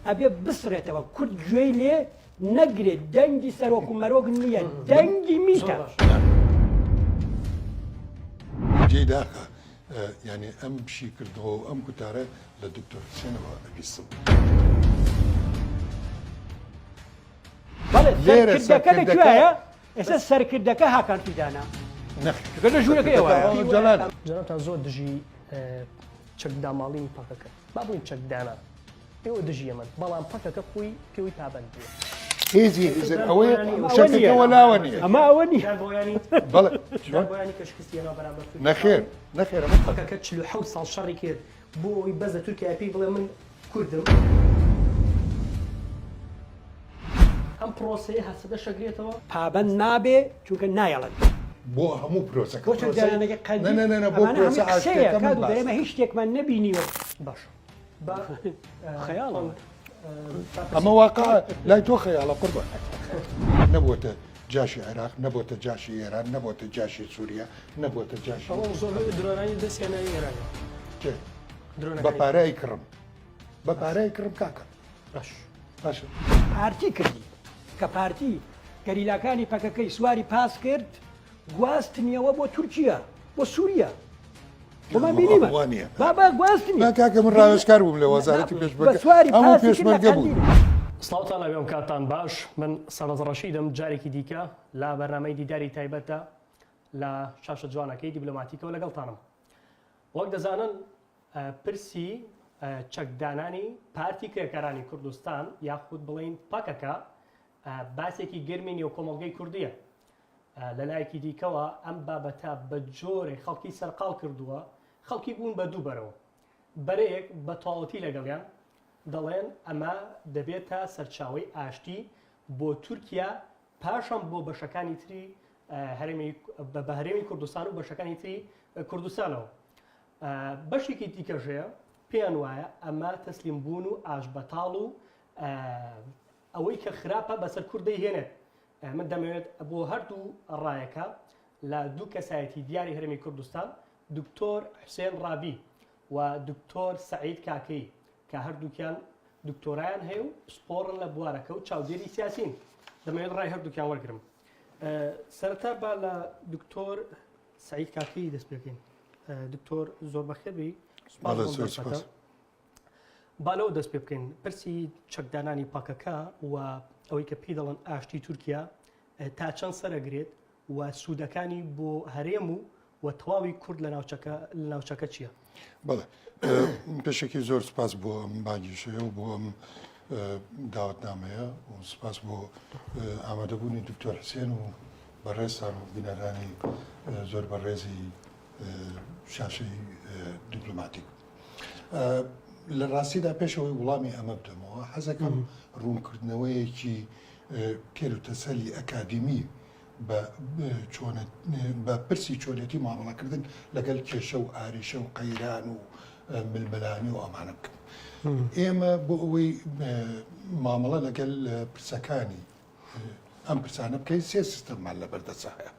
ئەبێ بسرێتەوە کورد گوێی لێ نەگرێت دەنگی سەرۆک و مەرۆک نییە دەنگی میتە جێداخە یعنی ئەم پشی کردەوە و ئەم گوتارە لە دکتۆر حسێنەوە ئەبیستم بەڵێ سەرکردەکە لەکوێیە ئێستا سەرکردەکە هاکان فیدانە لە ژوورەکە ئێوە جەنابتان زۆر دژی چەکداماڵینی پەکەکە با بووین چەکدانا ئێوە دژی ئەمە بەڵام پەکەکە خۆی پێوەی پابەندیە هێزی هێزن ئەوەیە شەکەکەەوە لاوە نییە ئەمە ئەوە نیە بەڵێ بۆیانی کەشکستیەوە بەرامبەر نەخێر نەخێر پەکەکە 47 ساڵ شەڕی کرد بۆ ئەوی بەزە تورکیا پێی بڵێ من کوردم ئەم پرۆسەیە هەستەدە شەگرێتەوە پابەند نابێ چونکە نایەڵێت بۆ هەموو پرۆسەکە بۆ چەندجارانەکە نە بۆ پرۆسە ئاشتەکەمان باس ئێمە هیچ شتێکمان نەبینیوە باش خەیاڵە ئەمە واقع لای تۆ خەیاڵە قوربان نەبووتە جاشی عێراق نەبووتە جاشی ئێران نەبووتە جاشی سووریا نەبووتە جاشی زۆر درۆرانی دەستێنەوەی ئێران بە پارەی کڕم بە پارەی کڕم کاکە باش باشە پارتی کردی کە پارتی گەریلاکانی پەکەکەی سواری پاس کرد گواستنیەوە بۆ تورکیا بۆ سووریا بۆمان بینیمە بابا گواستنی کاکە من ڕاوێژکار بووم لە وەزارەتی پێشمەرگە هەموو پێشمەرگە بوو سڵاوتان لەبێم کاتان باش من سەرۆز ڕەشیدم جارێکی دیکە لا بەرنامەی دیداری تایبەتە لە شاشە جوانەکەی دیبلۆماتیکەوە لەگەڵتانم وەک دەزانن پرسی چەکدانانی پارتی کرێکارانی کوردستان یاخود بڵین پەکەکە باسێکی گەرمی نێو کۆمەڵگەی کوردیە لەلایەکی دیکەوە ئەم بابەتە بە جۆرێک خەڵکی سەرقاڵ کردووە خەڵکی بوون بە دوو بەرەوە بەرەیەک بە تاڵەتی لەگەڵیان دەڵێن ئەمە دەبێتە سەرچاوی ئاشتی بۆ تورکیا پاشان بۆ بەشەکانی تری بە هەرێمی کوردستان و بەشەکانی تری کوردستانەوە بەشێکی دیکەژەیە پێیان وایە ئەمە تەسلیم بوون و ئاشبەتاڵ و ئەوەی کە خراپە بەسەر کوردەی هێنێت من دەمەوێت بۆ هەردوو ڕایەکە لە دوو کەسایەتی دیاری هەرێمی کوردستان دکتۆر حوسێن ڕابی و دکتۆر سەعید کاکەی کە هەردووکیان دکتۆرایان هەیە و سپۆڕن لە بوارەکە و چاودێری سیاسین دەمەوێت ڕای هەردووکیان وەرگرم سەرەتا با لە دکتۆر سەعید کاکەی دەست پێکەین دکتۆر زۆر بەخێبی بالەوە دەست پێ بکەین پرسی چەکدانانی پاکەکە و ئەوەی کە پێی دەڵێن ئاشتی تورکیا تا چەند سەرەگرێت و سوودەکانی بۆ هەرێم و تەواوی کورد لە ناوچەکە چییە؟ بەڵێ پێشێکی زۆر سپاس بۆ ئەم باگیشەیە و بۆ ئەم داوەتنامەیە و سپاس بۆ ئامادەبوونی دکتۆر حسێن و بەڕێستان و بینەرانی زۆر بەڕێزی شاشەی دیپلۆماتیک لە ڕاستیدا پێشەوەی وڵامی ئەمە بدەمەوە حەزەکەم ڕوونکردنەوەیەکی پێر و تەسەلی ئەکادمی بە پرسی چۆنێتی مامەڵەکردن لەگەڵ کێشە و ئاریشە و قەیران و ململانی و ئەمانە بکەم ئێمە بۆ ئەوەی مامەڵە لەگەڵ پرسەکانی ئەم پرسانە بکەین سێ سیستەممان لە بەردەسایە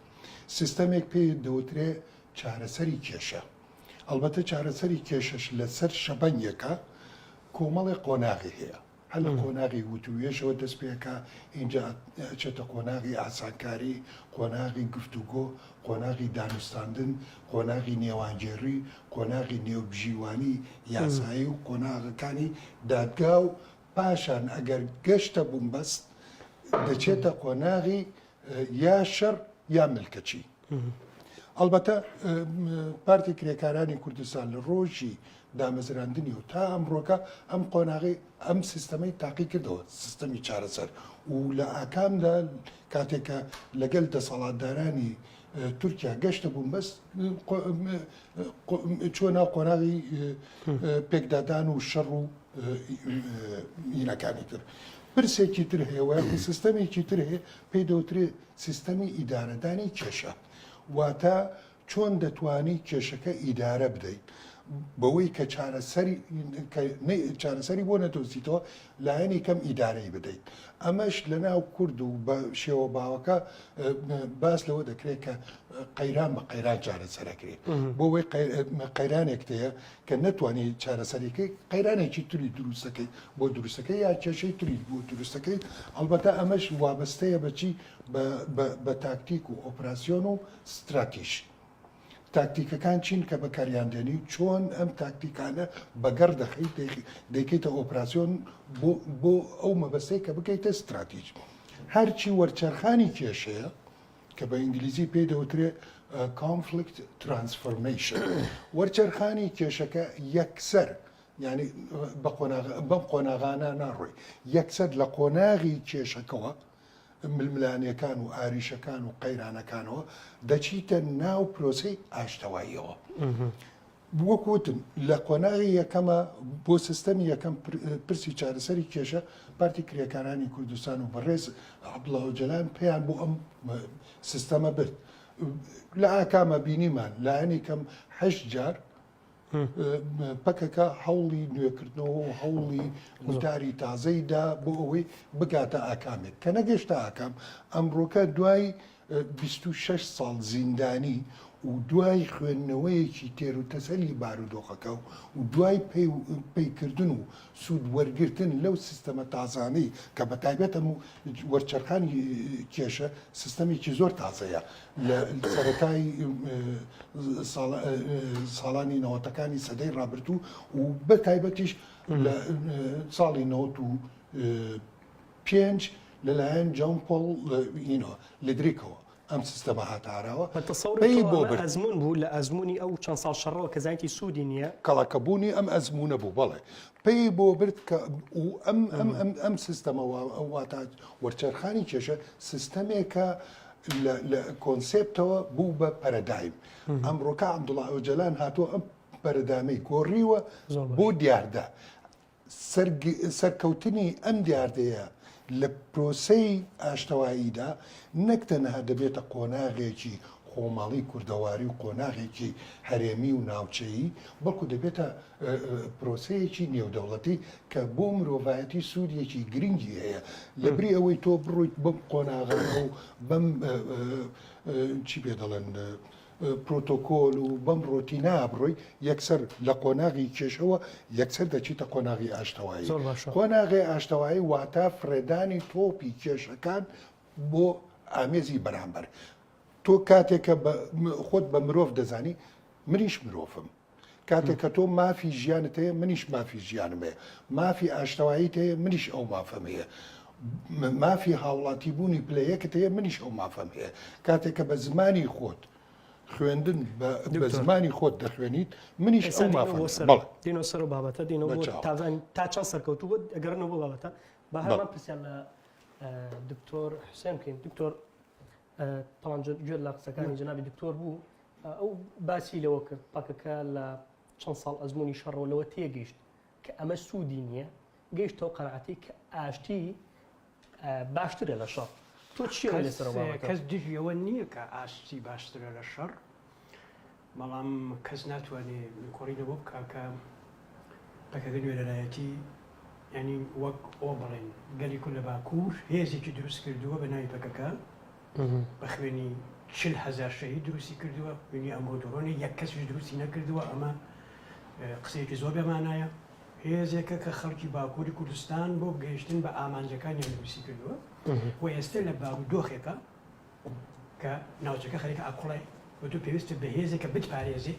سیستەمێک پێ دەوترێ چارەسەری کێشە ئەلبەتە چارەسەری کێشەش لەسەر شەبەنگێکە کۆمەڵی قۆناغی هەیە هەر لە قۆناغی وتوێشەوە دەست پێەکە اینجا ئەچێتە قۆناغی ئاسانکاری قۆناغی گفتوگۆ قۆناغی دانوستاندن قۆناغی نێوانجێڕی قۆناغی نێوبژیوانی یاسایی و قۆناغەکانی دادگا و پاشان ئەگەر گەشتە بوومبەست دەچێتە قۆناغی یا شەڕ یا ملکەچی ئەلبەتە پارتی کرێکارانی کوردستان لە ڕۆژی دامەزراندنی و تا ئەمڕۆکە ئەم قۆناغی ئەم سیستەمەی تاقی کردەوە سیستەمی چارەسەر و لە ئاکامدا کاتێکە لەگەڵ دەسەڵاتدارانی تورکیا گەشتە بووم بەس چۆنا قۆناغی پێکدادان و شەڕ و ئینەکانی تر پرسێکی تر هەیە و سیستەمێکی تر هەیە پێی دەوترێت سیستەمی ئیدارەدانی کێشە واتە چۆن دەتوانی کێشەکە ئیدارە بدەیت بەوەی کە چارەسەری بۆ نەدۆزیتەوە لایەنی کەم ئیدارەی بدەیت ئەمەش لە ناو کورد و بە شێوە باوەکە باس لەوە دەکرێت کە قەیران بە قەیران چارەسەرەکرێت بۆ وەی قەیرانێک هەیە کە نەتوانێت چارەسەریەکەی قەیرانێکی توری دروستەکەی بۆ دروستەکەی یا کێشەی توری بۆ دروستەکەی ئەلبەتە ئەمەش وابەستەیە بەچی بە تاکتیک و ئۆپراسیۆن و استراتیژ تاکتیکەکان چین کە بەکاریاندێنی چۆن ئەم تاکتیکانە بەگەڕ دەیکەیتە ئۆپراسیۆن بۆ ئەو مەبەستەی کە بکەیتە استراتیژ هەرچی وەرچەرخانی کێشەیە کە بە ئینگلیزی پێی دەوترێت conflict transformation وەرچەرخانی کێشەکە یەکسەر یعنی بەم قۆناغانە ناڕۆی یەکسەر لە قۆناغی کێشەکەەوە ململانیەکان و ئاریشەکان و قەیرانەکانەوە دەچیتە ناو پرۆسی ئاشتەواییەوە وەکوتم لە قۆناغی یەکەمە بۆ سیستەمی یەکەم پرسی چارەسەری کێشە پارتی کرێکارانی کوردستان و بەڕێز عەبدوڵڵا ئۆجەلان پێیان بۆ ئەم سیستەمە برد لە ئاکامە بینیمان لایەنی کەم 8 جار پەکەکە هەوڵی نوێکردنەوە و هەوڵی گوتاری تازەیدا بۆ ئەوەی بگاتە ئاکامێک کە نەگەشتە ئاکام ئەمڕۆکە دوای 26 ساڵ زیندانی و دوای خوێندنەوەیەکی تێر و تەسەلی بارودۆخەکە و دوای پەیکردن و سوود وەرگرتن لەو سیستەمە تازانەی کە بە تایبەت ئەم وەرچەرخانی کێشە سیستەمێکی زۆر تازەیە لە سەرەتای ساڵانی نەوەتەکانی سەدەی ڕابردوو و بە تایبەتیش لە ساڵی 95 لەلایەن جان پۆڵ لێدریکەوە ئەم سیستەمە هاتاراوە ئەزمون بوو لە ئەزمموی ئەو چەند ساڵ شەڕەوە کە زانکی سوودی نییە کەڵاکەبوونی ئەم ئەزمونە بوو بەڵێ پێی بۆ برد کە ئەم سیستەمەوە واتە وەرچەرخانی کێشە سیستەمێکە لە کۆنسێپتەوە بوو بە پەرەدایم ئەمڕۆکە عەبدوڵڵا ئۆجەلان هاتووە ئەم پەرەدامەی گۆڕیوە بۆ دیاردە سەرکەوتنی ئەم دیاردەیە لە پرۆسەی ئاشتەواییدا نەک تەنها دەبێتە قۆناغێکی خۆماڵی کوردەواری و قۆناغێکی هەرێمی و ناوچەیی بەڵکو دەبێتە پرۆسەیەکی نێودەوڵەتی کە بۆ مرۆڤایەتی سوودێکی گرنگی هەیە لەبری ئەوەی تۆ بڕۆیت بەم قۆناغە و بەم چی پێ دەڵێن پرۆتۆکۆل و بەم ڕۆتینا بڕۆی یەکسەر لە قۆناغی کێشەوە یەکسەر دەچیتە قۆناغی ئاشتەوایی قۆناغی ئاشتەوایی واتە فرێدانی تۆپی کێشەکان بۆ ئامێزی بەرامبەر تۆ کاتێککە خۆت بە مرۆڤ دەزانی منیش مرۆڤم کاتێک کە تۆ مافی ژیانت هەیە منیش مافی ژیانم هەیە مافی ئاشتەواییت هەیە منیش ئەو مافەم هەیە مافی هاوڵاتی بوونی پلەیەکت هەیە منیش ئەو مافەم هەیە کاتێککە بە زمانی خۆت خوێندن بە زمانی خۆت دەخوێنیت منیش ئەو مافەم دینۆ سەر و بابەتە دینەوە تا چەند سەرکەوتوو بۆ ئەگەڕنەوە بۆ بابەتە بە هەرمان پرسیان لە دکتۆر حوسێن بکەین دکتۆر تەڵەنجە گوێ لە قسەکانی جەنابی دکتۆر بوو ئەو باسی لەوە کرد پاکەکە لە چەند ساڵ ئەزمموی شەڕەوە لەوە تێگەیشت کە ئەمە سوودی نییە گەیشتەوە قەناعەتی کە ئاشتی باشترە لە شەڕ تۆ چی لەسەرەوە کەس دژیەوە نییە کە ئاشتی باشترە لە شەڕ بەڵام کەس ناتوانێت کۆڕینەوە بکە کە پەکەکە نوێنەرایەتی ینی وەک ئەو بڵێن گەلی کول لە باکوور هێزێکی دروست کردووە بە ناوی پەکەکە بە خوێنی 40,000 شەهید دروستی کردووە وینی ئەمڕۆ دۆڕۆنی یەک کەسیش دروستی نەکردووە ئەمە قسەیەکی زۆر بێمانایە هێزێکە کە خەڵکی باکووری کوردستان بۆ گەیشتن بە ئامانجەکانیان دروستی کردووە و ئێستا لە بارودۆخێکە کە ناوچەکە خەریکە ئاکوڵێ و تو پێویستە بە هێزێکە بتپارێزێ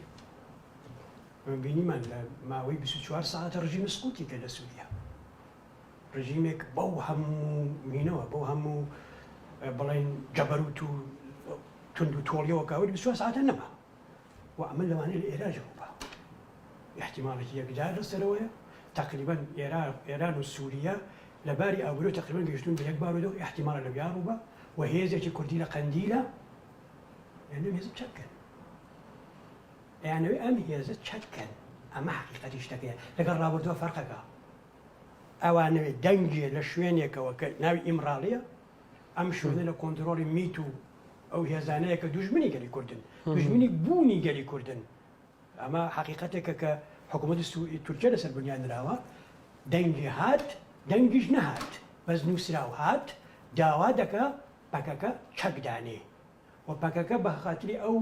بینیمان لە ماوەی 24 ساعتە ڕژیمە سقوتی کە لە سووریا ڕژیمێک بەو هەموو مینەوە بەو هەموو بڵێن جەبەروت و تند و تۆڵیەوە کاوەری 24 ساعتە نەما و ئەمە لەوانەیە لە ئێراجەوە بە احتیماڵێکی یەکجار لەسەرەوەیە تقریبا ئێران و سووریا لە باری ئابوورۆ تقریبا گەیشتون بە یەک بارودۆخ احتیماڵە لەویان ڕووبە و هێزێکی کوردی لە قەندیلە یانەوێ هێزە چەکەن یانەوێ ئەم هێزە چەکەن ئەمە حەقیقەتی شتەکەیە لەگەڵ ڕابردووە فەرقەکە ئەوانەوێ دەنگێ لە شوێنێکەوە کە ناوی ئیمڕاڵیە ئەم شوێنە لە کۆنتترۆلی میت و ئەو هێزانەیە کە دوژمنی گەلی کوردن دوژمنی بوونی گەلی کوردن ئەمە حقیقەتێکە کە حکوومەتی تورکیا لەسەر بنیان نراوە دەنگی هات دەنگیش نەهات بەس نووسراو هات داوا دەکە پەکەکە چەکدانێ و پەکەکە بە خاتری ئەو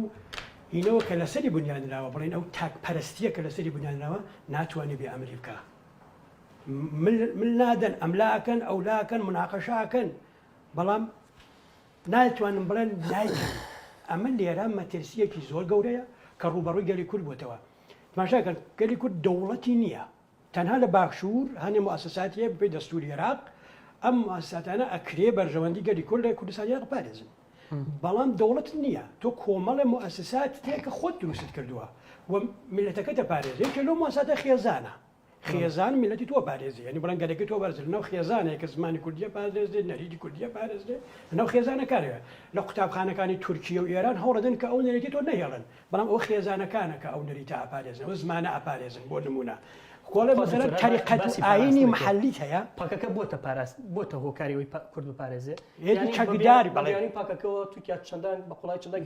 هینەوە کە لەسەری بنیان نراوە بڵێن ئەو تاکپەرستیە کە لەسەری بنیان نراوە ناتوانێت بێ ئەمری بکە من نادەن ئەملاکەن ئەولاکەن مناقەشاکەن بەڵام ناتوانم بڵێن دایکن ئەمە لێرە مەترسیەکی زۆر گەورەیە کە ڕوبەڕووی گەلی کورد بووتەوە تماشاکەن گەلی کورد دەوڵەتی نییە تەنها لە باشوور هەنێ موسساتیە بپێ دەستوری عێراق ئەم موسساتانە ئەکرێ بەرژەوەندی گەلی کورد لە کوردستانیان قپارێزن بەڵام دەوڵەت نییە تۆ کۆمەڵە موسسات تێکە خۆت دروست کردووە و میلەتەکە دەپارێزێت کە لەو موسساتە خێزانە خێزان میلەتی تۆ پارێزی ینی بڵەن گەلەکەی تۆ بەرزنەوە خێزانێک کە زمانی کوردیە پارێزێت نەریتی کوردیە پارێزێت لەناو خێزانەکانەوە لە قوتابخانەکانی تورکیە و ئێران هەوڵەدەن کە ئەو نەریتی تۆ نەهێڵن بەڵام ئەو خێزانەکانە کە ئەو نەریتە ئاپارێزن ئەو زمانە ئاپارێزن بۆ نمونە خۆڵە مەسەلەن تەریقەت و ئاینی محەلیت هەیە پاکەکە بۆتە هۆکاری ئەوەی کورد بپارێزێ هێزی چەکداری بەڵێنی پاکەکەەوە تووتیا چەندان بە قوڵای چەندان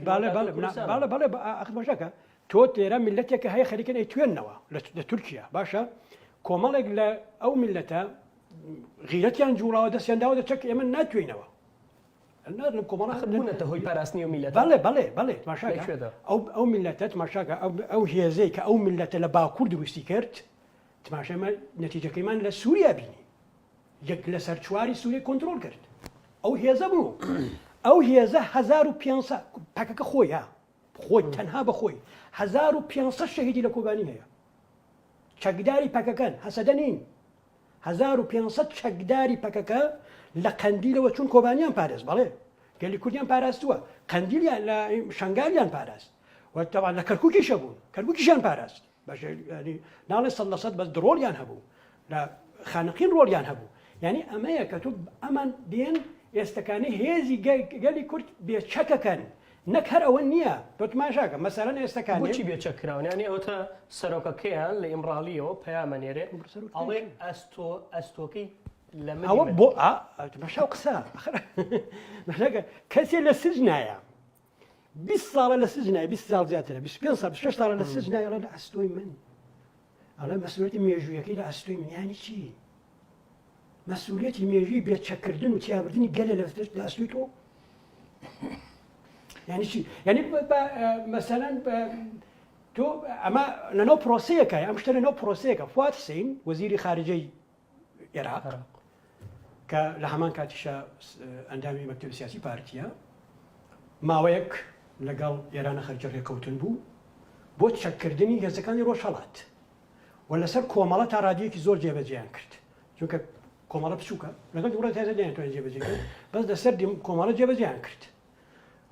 بەڵێ ئەخبەشەکە تۆ تێرە میلەتێکە هەیە خەریکن ئەی توێننەوە لە تورکیا باشە کۆمەڵێک لە ئەو میلەتە غیرەتیان جوڵاوە دەستیانداوە دەچەک ئێمە ناتوێنەوە کۆمەڵەخبوونەتە هۆی پاراستنی و میلەت بەڵێ تماشاکە ئەو میلەتە تماشاکە ئەو هێزەی کە ئەو میلەتە لە باکوور دروستی کرد تماشەمە نەتیجەکەیمان لە سووریا بینی یەک لە سەرچواری سووریە کۆنتترۆل کرد ئەو هێزە بوو ئەو هێزە 1500 پاکەکە خۆیە خۆی تەنها بەخۆی 1500 شەهیدی لە کۆبانی هەیە چەکداری پەکەکەن هەسەدە نین 1500 چەکداری پەکەکە لە قەندیلەوە چون کۆبانیان پارێز بەڵێ گەلی کوردیان پاراستووە قەندیلیان لە شنگالیان پاراست وتەوان لە کەرکووکیشە بوون کەرکووکیشیان پاراست باش ناڵێ 100% بەس درۆڵیان هەبوو لە خانقین ڕۆڵیان هەبوو یعنی ئەمەیە کە تۆ ئەمان دێن ئێستەکانی هێزی گەلی کورد بێچەکەکەن نەک هەر ئەوە نییە تۆ تماشاکە مەسەرەن ئێستەکان بۆچی بێچەکراونیانی ئەوتە سەرۆکەکەیان لە ئیمڕالیەوە پەیامەنێرێ ئەڵێ ئەستۆکەی لە ئەوە بۆ مەشاو قسە کەسێ لە سجنایە 20 ساڵە لە سجنای 20 ساڵ زیاترە 25 ساڵ 6 ساڵە لە سجنای ئەڵێ لە ئەستۆی من ئەڵێ مەسئولیەتی مێژوویەکەی لە ئەستۆی من یانی چی مەسئولیەتی مێژووی بێچەکردن و تیابردننی گەلە لە ئەستۆی تۆ یعنی چی یعنی مەسەلەن تۆ ئەمە لەنەو پرۆسەیەکە ئەم شتە لەنەو پرۆسەیەکە فواد حوسێن وەزیری خارجەی عێراق کە لە هەمان کاتیشە ئەندامی مەکتەبی سیاسی پارتیە ماوەیەک لەگەڵ ئێرانە خەرجە ڕێکەوتن بوو بۆ چەککردنی هێزەکانی ڕۆژهەڵات و لەسەر کۆمەڵە تا ڕادیەکی زۆر جێبەجێیان کرد چونکە کۆمەڵە بچووکە لەگەڵ دوڕە تازە دێنێتوانێت جێبەجێ کرد بەس لەسەر کۆمەڵە جێبەجێیان کرد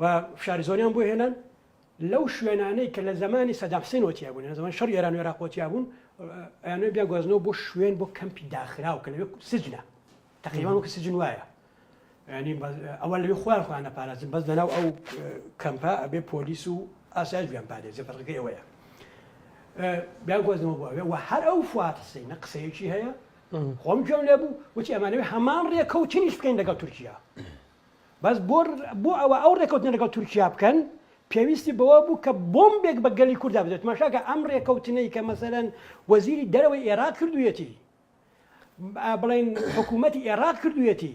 و فشاری زۆریان بۆ هێنان لەو شوێنانەی کە لە زمانی سەدام حوسێن وەتیا بوون لە زمان شەڕی ئێران و عێراق وەتیا بوون ئەیانەوەی بیان گوازنەوە بۆ شوێن بۆ کەمپی داخراو کە لەوێ سجنە تقریبان وەکو سجن وایە ینی ئەوە لەوێ خۆیان نەپارێزن بەس لەناو ئەو کەمپە ئەبێ پۆلیس و ئاسایش بیان پارێزێ فەرقەکەی ئەوەیە بیان گوازنەوە بۆ ئەوێ و هەر ئەو فواد حوسێنە قسەیەکی هەیە خۆم گوێم لێ بوو وتی ئەمانەوێ هەمان ڕێکەوتنیش بکەین لەگەڵ تورکیا بەس بۆ ئەوە ئەو ڕێکەوتنە لەگەڵ تورکیا بکەن پێویستی بەوە بوو کە بۆمبێک بە گەلی کووردا بدێت ماشاکە ئەم ڕێکەوتنەی کە مەسەلەن وەزیری دەرەوەی عێراق کردوویەتی بڵێن حکوومەتی عێراق کردوویەتی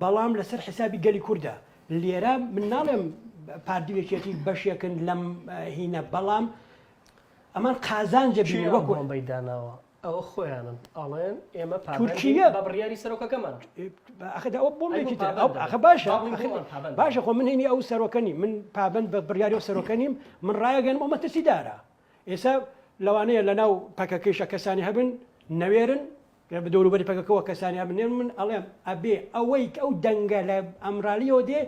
بەڵام لەسەر حسابی گەلی کووردە لێرە من ناڵێم پاردیوێکێتی بەشێکن لەم هینە بەڵام ئەمان قازانجە بینی وەکو بەیداناوە ئەوە خۆیانن ئەڵێن ئێمە تورکیە بە بڕیاری سەرۆکەکەمان ئەخدا ئەو بۆڵێکی ئەخە باشە خۆ من هینی ئەو سەرۆکەنی من پابند بە بڕیاری و سەرۆکەنیم من ڕایەگەنم ئەو مەترسیدارە ئێستا لەوانەیە لەناو پەکەکەیشە کەسانی هەبن نەوێرن بە دەوروبەری پەکەکەەوە کەسانی هەبن من ئەڵێم ئەبێ ئەوەی ئەو دەنگە لە ئەمرالیەوە دێ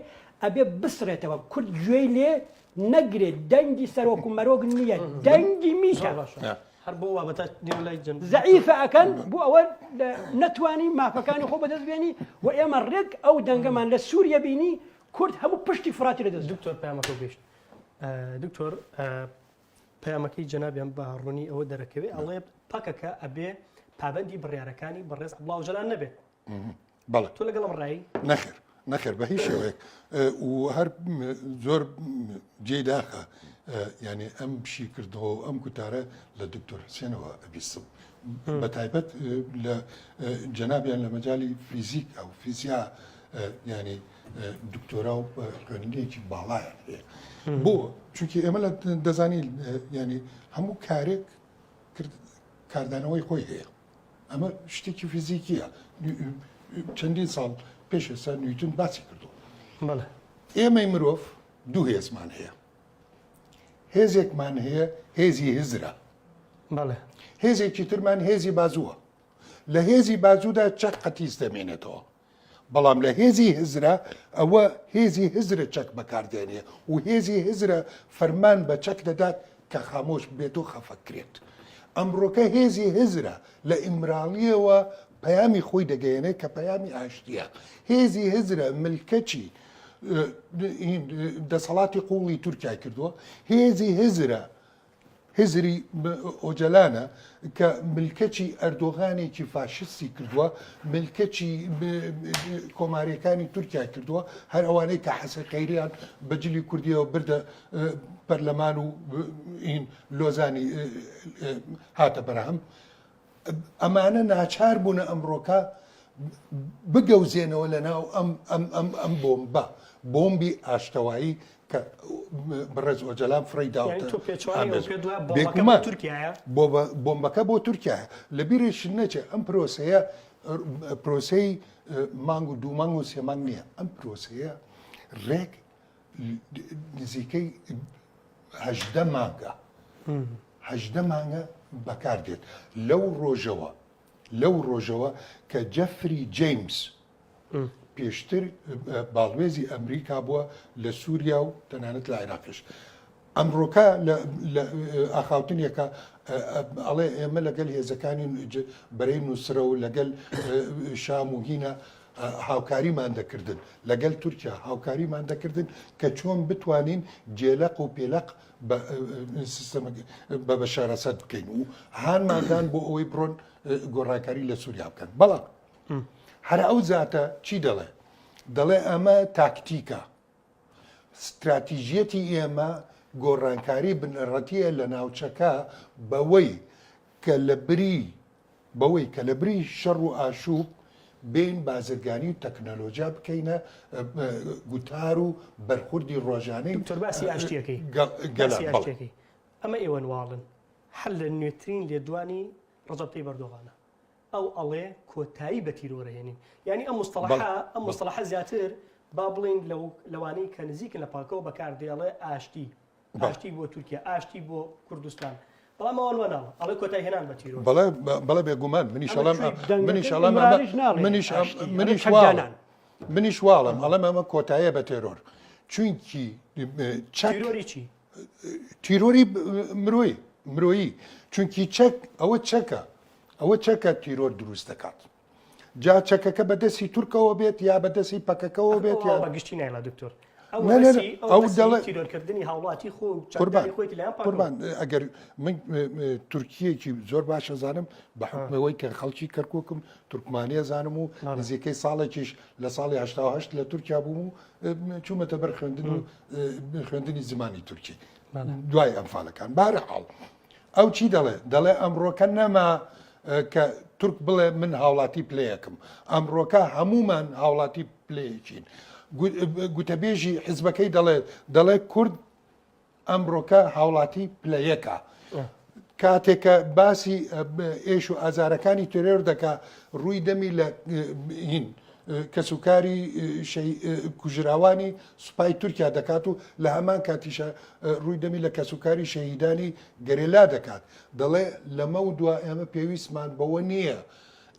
ئەبێ بسرێتەوە کورد گوێی لێ نەگرێت دەنگی سەرۆک و مەرۆگ نییە دەنگی میشە هەر بۆ وابەتە لای جن زەعیفە ئەکەن بۆ ئەوە نەتوانی مافەکانی خۆ بەدەستبێنی و ئێمە ڕێک ئەو دەنگەمان لە سووریا بینی کورد هەموو پشتی فراتی لەدەست دکتۆر پەیامەکە گەشت دکتۆر پەیامەکەی جەنابیان بە ڕوونی ئەوە دەرەکەوێت ئەڵێ پاکەکە ئەبێ پابەندی بڕیارەکانی بەڕێز عەبدوڵڵا ئۆجەلان نەبێت بەڵێ تۆ لەگەڵم ڕایی نەخێر بە هیچ شێوەیەک و هەر زۆر جێداخە يعني ام شي كردو ام كتاره للدكتور حسين وابيسم بتايبت لجناب يعني لمجال فيزيك او فيزياء يعني دكتوراه خوێندنێکی باڵایە بۆ چونکی ئێمە لە دەزانی يعني هەموو کارێک کاردانەوەی خۆی هەیە ئەمە شتێکی فیزیکیە چەندین ساڵ پێش ئێستا نیوتن باسی کردو ئێمەی مرۆڤ دوو هێزمان هەیە هێزێکمان هەیە هێزی هزرە هێزێکی ترمان هێزی بازووە لە هێزی بازوودا چەک قەتیس دەمێنێتەوە بەڵام لە هێزی هزرە ئەوە هێزی هزرە چەک بەکاردێنێ و هێزی هزرە فەرمان بە چەک دەدات کە خامۆش بێت و خەفەکرێت ئەمڕۆکە هێزی هزرە لە ئیمراڵیەوە پەیامی خۆی دەگەیەنێت کە پەیامی ئاشتیە هێزی هزرە ملکەچی دەسەڵاتی قوڵی تورکای کردووە هێزی هزرە هزری ئۆجەلانە کە ملکەچی ئەردۆغانێکی فاشستی کردووە ملکەچی کۆماریەکانی تورکیا کردووە هەر ئەوانەی کە حەسە قەیریان بەجلی کوردیەوە بردە پەرلەمان و لۆزانی هاتە بەرهەم ئەمانە ناچار بوونە ئەمڕۆکە بگەوزێنەوە لە ناو ئەم بۆمبە بۆمبی ئاشتەوایی کە بەڕێز ئۆجەلان فڕی داوتە بۆمبەکە بۆ تورکیایە لە بیرێشن نەچێ ئەم پرۆسەیە پرۆسەی مانگ و دوو مانگ و سێ مانگ نییە ئەم پرۆسەیە ڕێک نزیکەی 18 مانگە 18 مانگە بەکاردێت لەو ڕۆژەوە کە جەفری جەیمس پێشتر باڵوێزی ئەمریکا بووە لە سووریا و تەنانەت لە عێراقش ئەمڕۆکە لە ئاخاوتنێکە ئەڵێ ئێمە لەگەڵ هێزەکانی بەرەی نووسرە و لەگەڵ شام و هینە هاوکاریمان دەکردن لەگەڵ تورکیا هاوکاریمان دەکردن کە چۆن بتوانین جێلەق و پێلەق بە بەشارەسەد بکەین و هانماندان بۆ ئەوەی بڕۆن گۆڕانکاری لە سووریا بکەن بەڵام هەر ئەو زاتە چی دەڵێ ئەمە تاکتیکە استراتیژیەتی ئێمە گۆڕانکاری بنەڕەتیە لە ناوچەکە بەوەی کە لە بری شەڕ و ئاشوب بین بازرگانی و تەکنەلۆژیا بکەینە گوتار و بەرخوردی ڕۆژانەی باسی ئاشتیەکەی ئەمە ئێوە نواڵن هەر لە نوێترین لێدوانی ڕەجەب تەیب ئەردۆغانە ئەو ئەڵێ کۆتایی بە تیرۆرەهێنین یعنی ئەم مستەڵەحە زیاتر با بڵین لەوانەی کە نزیکن لە پاکەوە بەکاردێڵێ ئاشتی بۆ تورکیا ئاشتی بۆ کوردستان بەڵام ئەوە ناڵە ئەڵێ کۆتایی هێنان بە تیرۆر بەڵێ بێگومان منیش واڵم ئەڵێم ئەمە کۆتاییە بە تێرۆر چونکی تیرۆری چی تیرۆری مرۆیی چونکی ئەوە چەکە تیرۆر دروست دەکات جا چەکەکە بەدەستی تورکەوە بێت یا بەدەستی پەکەکەەوە بێت یا بەگشتی نایڵە دکتۆر ئەو دەڵێ تیرۆرکردنی هاوڵاتی قوربان ئەگەر من تورکیەکی زۆر باشە زانم بە حکمەوەی کە خەڵکی کەرکووکم تورکمانیە زانم و نزیکەی ساڵێکیش لە ساڵی 1970 لە تورکیا بووم و چوومەتە بەر خوێندنی زمانی تورکی دوای ئەمفالەکان بارەحاڵ ئەو چی دەڵێ ئەمڕۆکە نەما کە تورک بڵێ من هاوڵاتی پلەیەکم ئەمڕۆکە هەمومان هاوڵاتی پلەیەکین گوتەبێژی حیزبەکەی دەڵێ کورد ئەمڕۆکە هاوڵاتی پلەیەکە کاتێکە باسی ئێش و ئازارەکانی تێرێر دەکا ڕووی دەمی لە کەسوکاری کوژراوانی سوپای تورکیا دەکات و لە هەمان کاتیشە ڕووی دەمی لە کەسوکاری شەهیدانی گەرێلا دەکات دەڵێ لەمە و دوا ئێمە پێویستمان بەوە نییە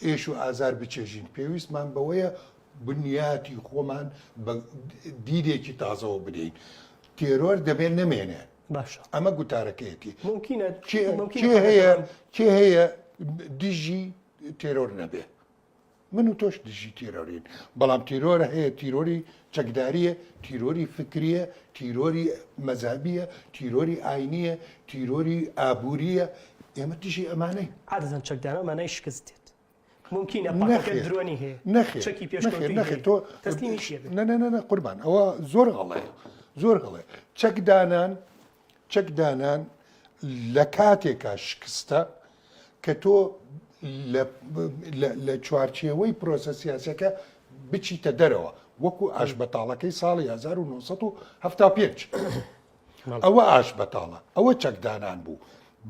ئێش و ئازار بچێژین پێویستمان بەوەیە بنیاتی خۆمان بە دیدێکی تازەوە بدەین تێرۆر دەبێت نەمێنێ ئەمە گوتارەکەیەتی کێ هەیە دژی تێرۆر نەبێ من و تۆش دژی تیرۆرین بەڵام تیرۆرە هەیە تیرۆری چەکداریە تیرۆری فکریە تیرۆری مەذهبیە تیرۆری ئاینیە تیرۆری ئابووریە ئێمە دژی ئەمانەی عادەتەن چەکدارە ئەمانەی شکست دێت ممکنە پاکەکە درۆنی هەیە چەکی پێشکەوتوی تۆ تەسلیمی شێ نە قوربان ئەوە زۆر هەڵەیە چەکدانان چەکدانان لە کاتێکا شکستە کە تۆ لە چوارچێوەی پرۆسە سیاسەکە بچیتە دەرەوە وەکو ئاش بەتاڵەکەی ساڵی 1975 ئەوە ئاش بەتاڵە ئەوە چەکدانان بوو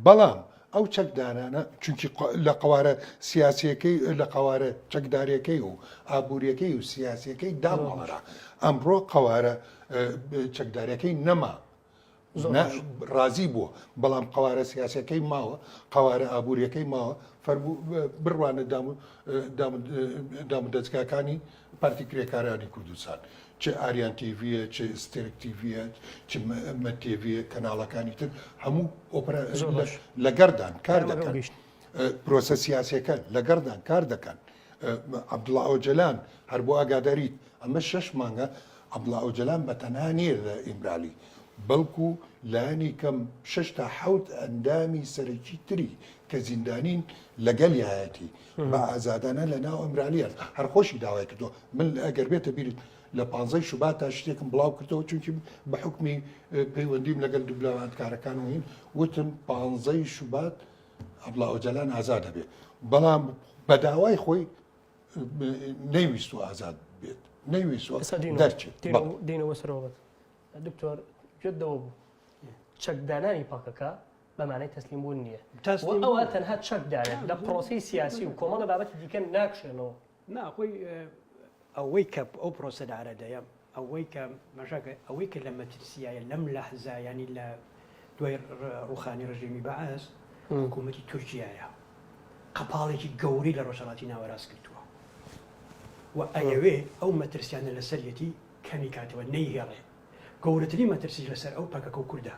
بەڵام ئەو چەکدانانە چونکی لە قوارە سیاسیەکەی لە قوارە چەکدارەکەی و ئابوووریەکەی و سیاسیەکەی دامەڵەرا ئەمڕۆ قوارە چەکدارەکەی نەما ڕازی بووە بەڵام قوارە سیاسەکەی ماوە قوارە ئابوووریەکەی ماوە فەرموو بڕوانە دامودەستگاکانی پارتی کرێکارانی کوردستان چ ئاریان تیڤە چ ستێرک تیڤە چ مەتێڤە کەناڵەکانی تر هەموو ئۆپرا لەگەردان کار دەکەن پرۆسە سیاسیەکە لەگەردان کار دەکەن عەبدوڵڵا ئۆجەلان هەر بۆ ئاگاداریت ئەمە 6 مانگە عەبدوڵڵا ئۆجەلان بەتەنها نییە لە ئیمرالی بەڵکو لایەنی کەم 6 تا 7 ئەندامی سەرەکی تری کە زیندانین لەگەلیایەتی بە ئازادانە لە ناو ئەمرالیان هەرخۆشی داوای کردەوە من ئەگەر بێتە بیرت لە 15 شوبات تا شتێکم بڵاو کردەوە چونکی بە حکمی پەیوەندیم لەگەل دیبلۆماتکارەکان وین وتم 15 شوبات عەبدوڵڵا ئۆجەلان ئازاد دەبێت بەڵام بە داوای خۆی نەیویست و ئازاد بێت نەیویستوە دەرچێت دینەوە سەرەوەت دکتۆر جدەوە بوو چەکدانانی پاکەکە بەمانەی تەسلیم بوون نییە ئەوە تەنها چەکدانێت لە پرۆسی سیاسی و کۆمەڵە بابەتی دیکە ناکشێنەوە ناخۆی ئەوەی کە ئەو پرۆسەدارە دەیە ئەوەی کە مەژاکە ئەوەی کە لە مەترسیایە لەم لەحزا ینی لە دوای ڕوخانی ڕژیمی بەعاز حکوومەتی تورکیایە قەپاڵێکی گەوری لە ڕۆژهەڵاتی ناوەڕاست کردووە و ئەیەوێ ئەو مەترسیانە لەسەرەتی کەمی کاتەوە نەیهێڕێ گەورەترین مەترسی لەسەر ئەو پاکەکە و کووردە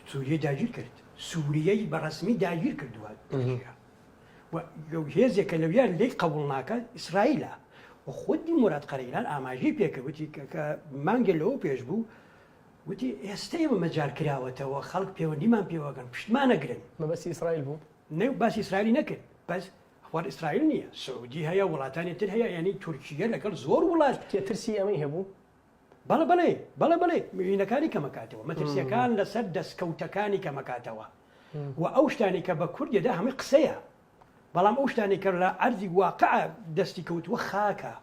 سووریە داگیر کرد سووریەی بەڕسمی داگیر کردووە و هێزێکە لەویان لی قبول ناکات ئیسرائیلە و خودی مراد قەرەیلان ئاماژەی پێکەوتی کە مانگە لەوە پێش بوو وتی ئێستا ئێمە مەجار کراوەتەوە خەڵک پەیوەندیمان پێوەگەن پشتمانەگرن مەبەستی ئیسرائیل بوو نەو باسی ئیسرائیلی نەکرد بەس خوار ئیسرائیل نییە سعودی هەیە وڵاتانی تر هەیە ینی تورکیە لەگەڵ زۆر وڵات تێترسی ئەمەی هەبوو بەڵێ مینەکانی کەمەکاتەوە مەترسیەکان لەسەر دەستکەوتەکانی کەمەکاتەوە و ئەو شتانی کە بە کوردیدا هەمووی قسەیە بەڵام ئەو شتانی کە لە عەرزی واقع دەستی کەوتووە خاکە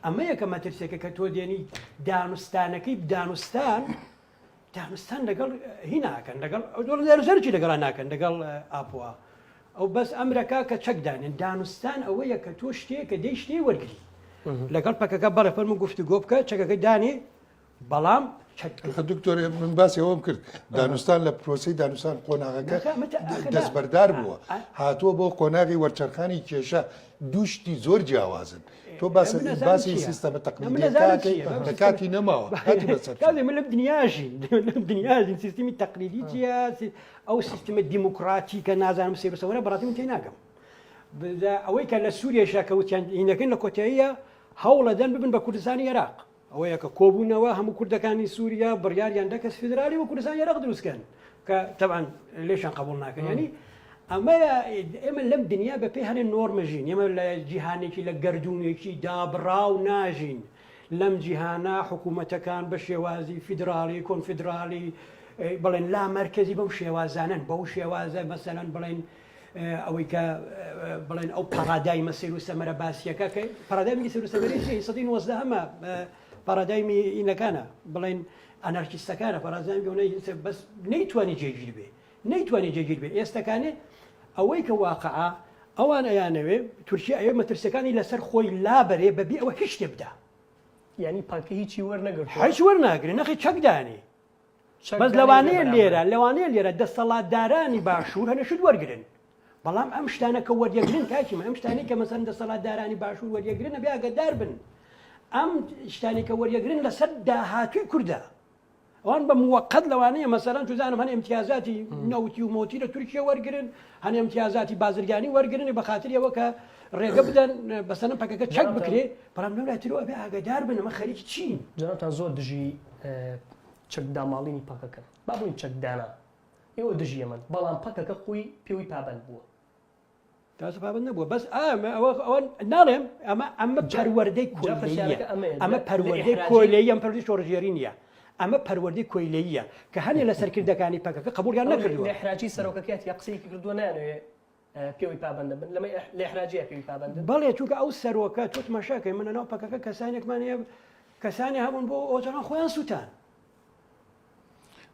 ئەمە یەکە مەترسێکە کە تۆ دێنی دانوستانەکەی دانوستان لەگەڵ هی ناکەن لەگەڵ دەرزەرکی لەگەڵا ناکەن لەگەڵ ئاپووە ئەو بەس ئەمریکا کە چەکدانێن دانوستان ئەوەیە کە تۆ شتێکە دەی شتێ وەرگری لەگەڵ پەکەکە بەڵێ فەرمو گفتوگۆ بکە چەکەکەی دانی بەڵام دکتۆر من باسی ئەوم کرد دانوستان لە پرۆسی دانوستان قۆناغەکە دەستبەردار بووە هاتووە بۆ قۆناغی وەرچەرخانی کێشە دووشتی زۆر جیاوازن تۆ باسی سیستەمە تەقلیدی لە کاتی نەماوە کاتی من لەم دنیاژین سیستمی تەقلیدی چیە ئەو سیستمە دیموکراتی کە نازانم سێ بەسەوەرە بەڕاستی من تێ ناکەم ئەوەی کە لە سووریێشا کەوتیان هینەکەن لە کۆتاییە هەوڵەدەن ببن بە کوردستانی عێراق ئەوەیە کە کۆبوونەوە هەموو کوردەکانی سووریا بڕیاریان دەکەس فیدرالی و کوردستان عێراق دروستکەن کە تەبعاً لێشان قبول ناکەن ینی ئەمە ئێمە لەم دنیا بە پێی هەنێ نۆرمەژین ئێمە لە جیهانێکی لە گردونێکی دابڕاو ناژین لەم جیهانە حکوومەتەکان بە شێوازی فیدرالی کۆنفیدرالی بڵێن لا مەرکەزی بەو شێوازانن بەو شێوازە مەسەلەن بڵێن ئەوەی کە بڵێن ئەو پارادایمە سەیر و سەمەرە باسیەکە کە پارادایمی سەیر و سەمەری سەدی 19 هەمە پارادایمی ئینەکانە بڵێن ئەنارکیستەکانە پارازانمی بەس نەیتوانی جێگیر بێ ئێستەکانێ ئەوەی کە واقعا ئەوان ئەیانەوێ تورکیا ئەوێ مەترسەکانی لەسەر خۆی لابەرێ بەبێ ئەوە هیچ شتێ بدا ینی پاکە هیچی وەرنەگرت هیچ وەرناگرێت نەخی چەکدانی بەس لەوانەیە لێرە دەسەڵاتدارانی باشوور هەنەشت وەرگرن بەڵام ئەم شتانە کە وەریەگرن کاکیمە ئەم شتانی کە مەسەن دەسەڵاتدارانی باشوور وەریەگرنە بێ ئاگادار بن ئەم شتانی کە وەریەگرن لەسەر داهاتووی کووردە ئەوان بە موقت لەوانەیە مەسەلەن توزانم هەن ئیمتیازاتی نەوتی و مۆتی لە تورکیا وەرگرن هەن ئیمتیازاتی بازرگانی وەرگرن بە خااتریەوە کە ڕێگە بدەن بەسەنم پەکەکە چەک بکرێ بەڵام لەولاترەوە بێ ئاگادار بن ئەمە خەریکی چین جەنابتان زۆر دژی چەکداماڵینی پاکەکە با بووین چەکدانا ئێوە دژی ئەمەن بەڵام پەکەکە خۆی پێوەی پابند بووە تاسە پابند نەبووە بەس ئەوە ناڵێم ئەمە پەروەردەی کۆلەیە ئەمە پەروەردەی کۆلەیە ئەم پەروەردەی شۆڕژێری نییە ئەمە پەروەردەی کۆیلەیە کە هەنێ لە سەرکردەکانی پەکەکە قبولیان نەکردووە. لە احراجی سەرۆکەکەت یا قسەیەکی کردووە نانوێ پێوەی پابندە بن لەمە لە احراجیە پێوی پابندە. بەڵێ چونکە ئەو سەرۆکە تۆ تماشاکەی منە ناو پەکەکە کەسانێکمان هەیە کەسانی هەبوون بۆ ئۆجان خۆیان سووتان.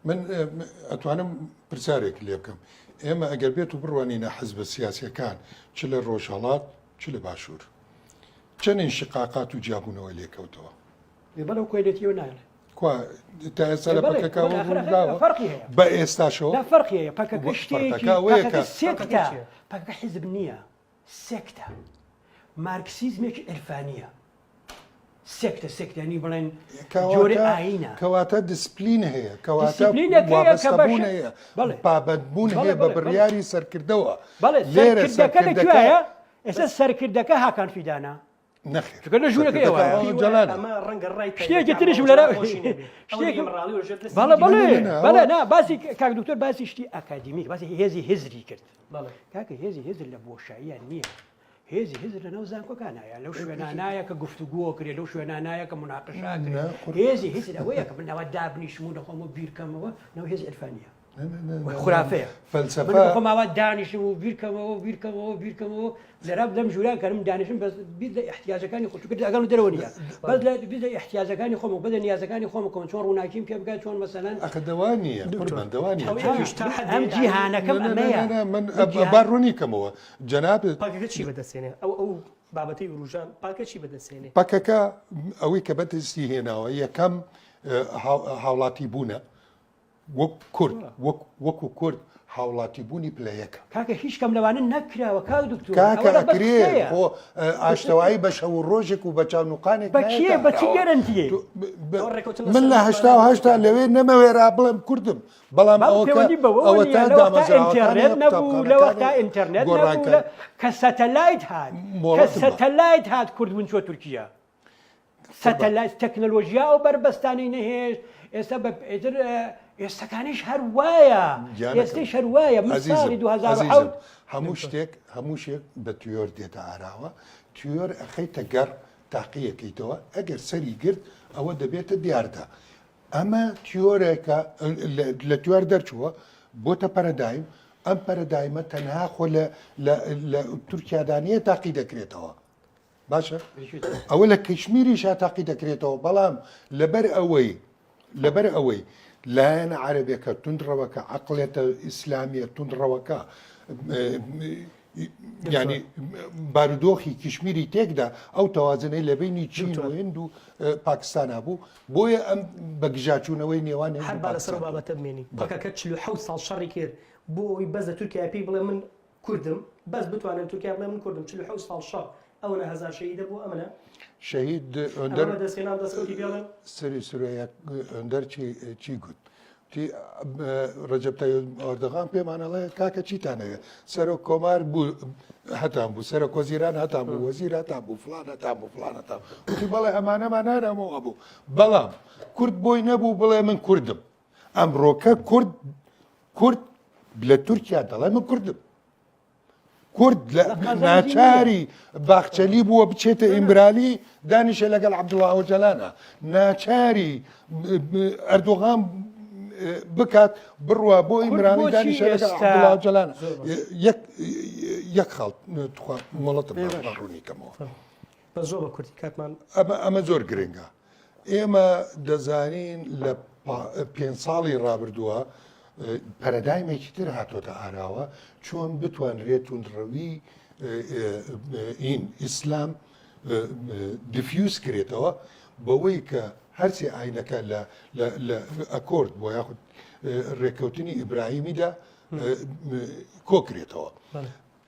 من ئەتوانم پرسیارێک لێ بکەم ئێمە ئەگەر بێت و بڕوانینە حزبە سیاسیەکان چ لە ڕۆژهەڵات چ لە باشوور چەندین شقاقات و جیابوونەوە لێکەوتەوە بەڵەو کۆیلەتیەوە نایڵێ تا ئێستا لە پەکەکەەوە فەرقی هەیە بە ئێستاشەوە لا فەرقی هەیە پەکەکە شتێکی سێکتە پەکەکە حیزب نییە سێکتە مارکسیزمێکی ئەرفانیە سێکتە سێکتەنی بڵێن جۆرە ئاینە کەواتە دیسپلین هەیە کەواتە وابەستەبوون هەیە پابەتبوون هەیە بە بڕیاری سەرکردەوە لێرە سەرکردەکەیە ئێستا سەرکردەکە هاکان فیدانە نەخێر لە ژوورەکەی شتێکی تریشم لەرا بەڵێ نا باسی کاک دکتۆر باسی شتی ئەکادیمیک باسی هێزی هزری کرد کاکە هێزی هزر لە بۆشاییان نییە هێزی هزر لە ناو زانکۆکانایە لەو شوێنانایە کە گفتوگۆ کرێ لەو شوێنانایە کە مناقشا هێزی هزر ئەوەیە کە بنەوە دابنیشم و دەخۆم و بیرکەمەوە ناو هێز ئەلفانیە خرافەیە فەلسەفە خۆماوە دانیشم و بیرکەمەوە لەرا بدەم ژوران کەم دانیشم بەس بیت لە احتیاجەکانی خۆشکرد ئەگەڵ دەرەوە نیە بەس لە بیت لە احتیاجەکانی خۆم و بەدە نیازەکانی خۆم کۆم چۆن ڕووناکیم پێ بگات چۆن مەسەلەن ئەخدەوانیە دەوانیە ئەم جیهانەکەم ئەمەیە من باڕوونی کەمەوە جەناب پاکەکە چی بەدەستێنێ ئەو بابەتەی وروژان پاکە چی بەدەستێنێ پاکەکە ئەوەی کە بەدەستی هێناوە یەکەم هاوڵاتی بوونە وەکو کورد هاوڵاتی بوونی پلەیەکە کاکە هیچ کەم لەوانە نەکراوە کاک دکتۆر کاکە ئەکرێ خۆ ئاشتەوایی بە شەو ڕۆژێک و بە چاونوقانێک بەچی گەرنتیە من لە هەشتا لەوێ نەمەوێرا بڵێم کوردم بەڵام ئەوە تا ئینتەرنێت نەبوو لە وەختا ئینتەرنێت نەبوو کە سەتەلایت هات کە سەتەلایت هات کورد بوون چۆ تورکیا سەتەلایت تەکنۆلۆژیا و بربەستانی نەهێش ئێستا بە ئێتر ئێستەکانیش هەر وایە ئێستەش هەر وایە من ساڵی 2007 هەموو شتێک بە توێر دێتە ئاراوە توێر ئەخەیتە گەڕ تاقیەکەیتەوە ئەگەر سەری گرت ئەوە دەبێتە دیاردا ئەمە تیۆرێکە لە توێر دەرچووە بۆتە پەرەدایم ئەم پەرەدایمە تەنها خۆ لە تورکیادانیە تاقی دەکرێتەوە باشە ئەوە لە کەشمیریشا تاقی دەکرێتەوە بەڵام لەبەر ئەوەی لایەنە عەرەبیەکە توندڕەوەکە عەقڵێتە ئیسلامیە توندڕەوەکە ینی بارودۆخی کشمیری تێکدا ئەو تەوازنەی لە بینی چین و هند و پاکستانە بوو بۆیە ئەم بەگژاچوونەوەی نێوان هەر بەسەر بابەتە بمێنی بەکەکە 47 ساڵ شەڕی کرد بۆ ئەوی بەس لە تورکیا پێی بڵێ من کوردم بەس بتوانێت تورکیا بڵێ من کوردم 47 ساڵ شەڕ ئەوە هەزار شەهیدە بوو ئەمەە شەهید سری سورەیە ئەندەر چی گوت ڕەجەب تایب ئەردەغان پێمانەڵێ کاکە چیتانەوێ سەرۆک کۆمار بوو هەتان بوو سەرۆک وەزیران هەتان بوو وەزیر هەتان بوو فڵان هەتان بوو فڵان هەتان وتی بەڵێ ئەمانەمان نارەمەوە بوو بەڵام کورد بۆی نەبوو بڵێ من کوردم ئەمڕۆکە کورد لە تورکیا دەڵێ من کوردم کورد ناچاری باخچەلی بووە بچێتە ئیمرالی دانیشە لەگەڵ عەبدوڵڵا ئۆجەلانە ناچاری ئەردۆغان بکات بڕوە بۆ ئیمرالی دانیشە لەگەڵ عەبدوڵڵا ئۆجەلانە یەک خاڵ مۆڵەتە ڕوونیکەمەوە بە زۆر بە کوردی کاتمان ئەمە زۆر گرنگە ئێمە دەزانین لە 5 ساڵی ڕابردووە پەرەدایمێکی تر هاتۆتە ئاراوە چۆن بتوانرێت توندڕەوی ئین ئیسلام دیفیوز کرێتەوە بەوەی کە هەرچی ئاینەکە لە ئەکۆرد بۆ یاخود ڕێکەوتنی ئیبراهیمیدا کۆکرێتەوە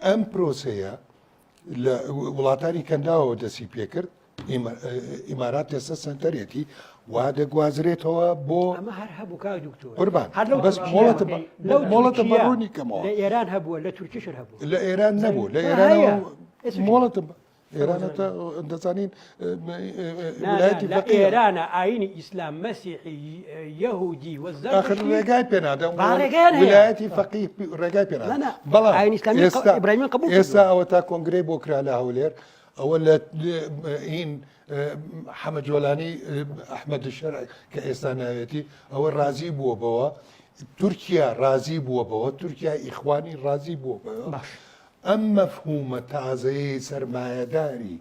ئەم پرۆسەیە لە وڵاتانی کەنداوەوە دەستی پێکرد ئیمارات ئێستا سنتەرێتی وا دەگوازرێتەوە بۆ قوربان بەس مۆڵەتە بەڕوونی کەمەوە لە ئێران هەبووە لە تورکیشر هەبوو لە ئێران نەبوو لە ئێرانەوە مۆڵەتە ئێرانەتە دەزانین ویلایەتی ئێرانە ئاینی ئیسلام مەسیحی یەهودی آخر ڕێگای پێنادە ویلایەتی فەقیه ڕێگای پێنادە بەڵام ئێستا ئەوە تا کۆنگرەی بۆ کرا لە هەولێر اولا هين حمد جولاني احمد الشرعي كاستانيتي او الرازي بوبوا تركيا رازي بوبوا تركيا اخواني رازي بوبوا باش ام مفهوم تازه سرمایه‌داری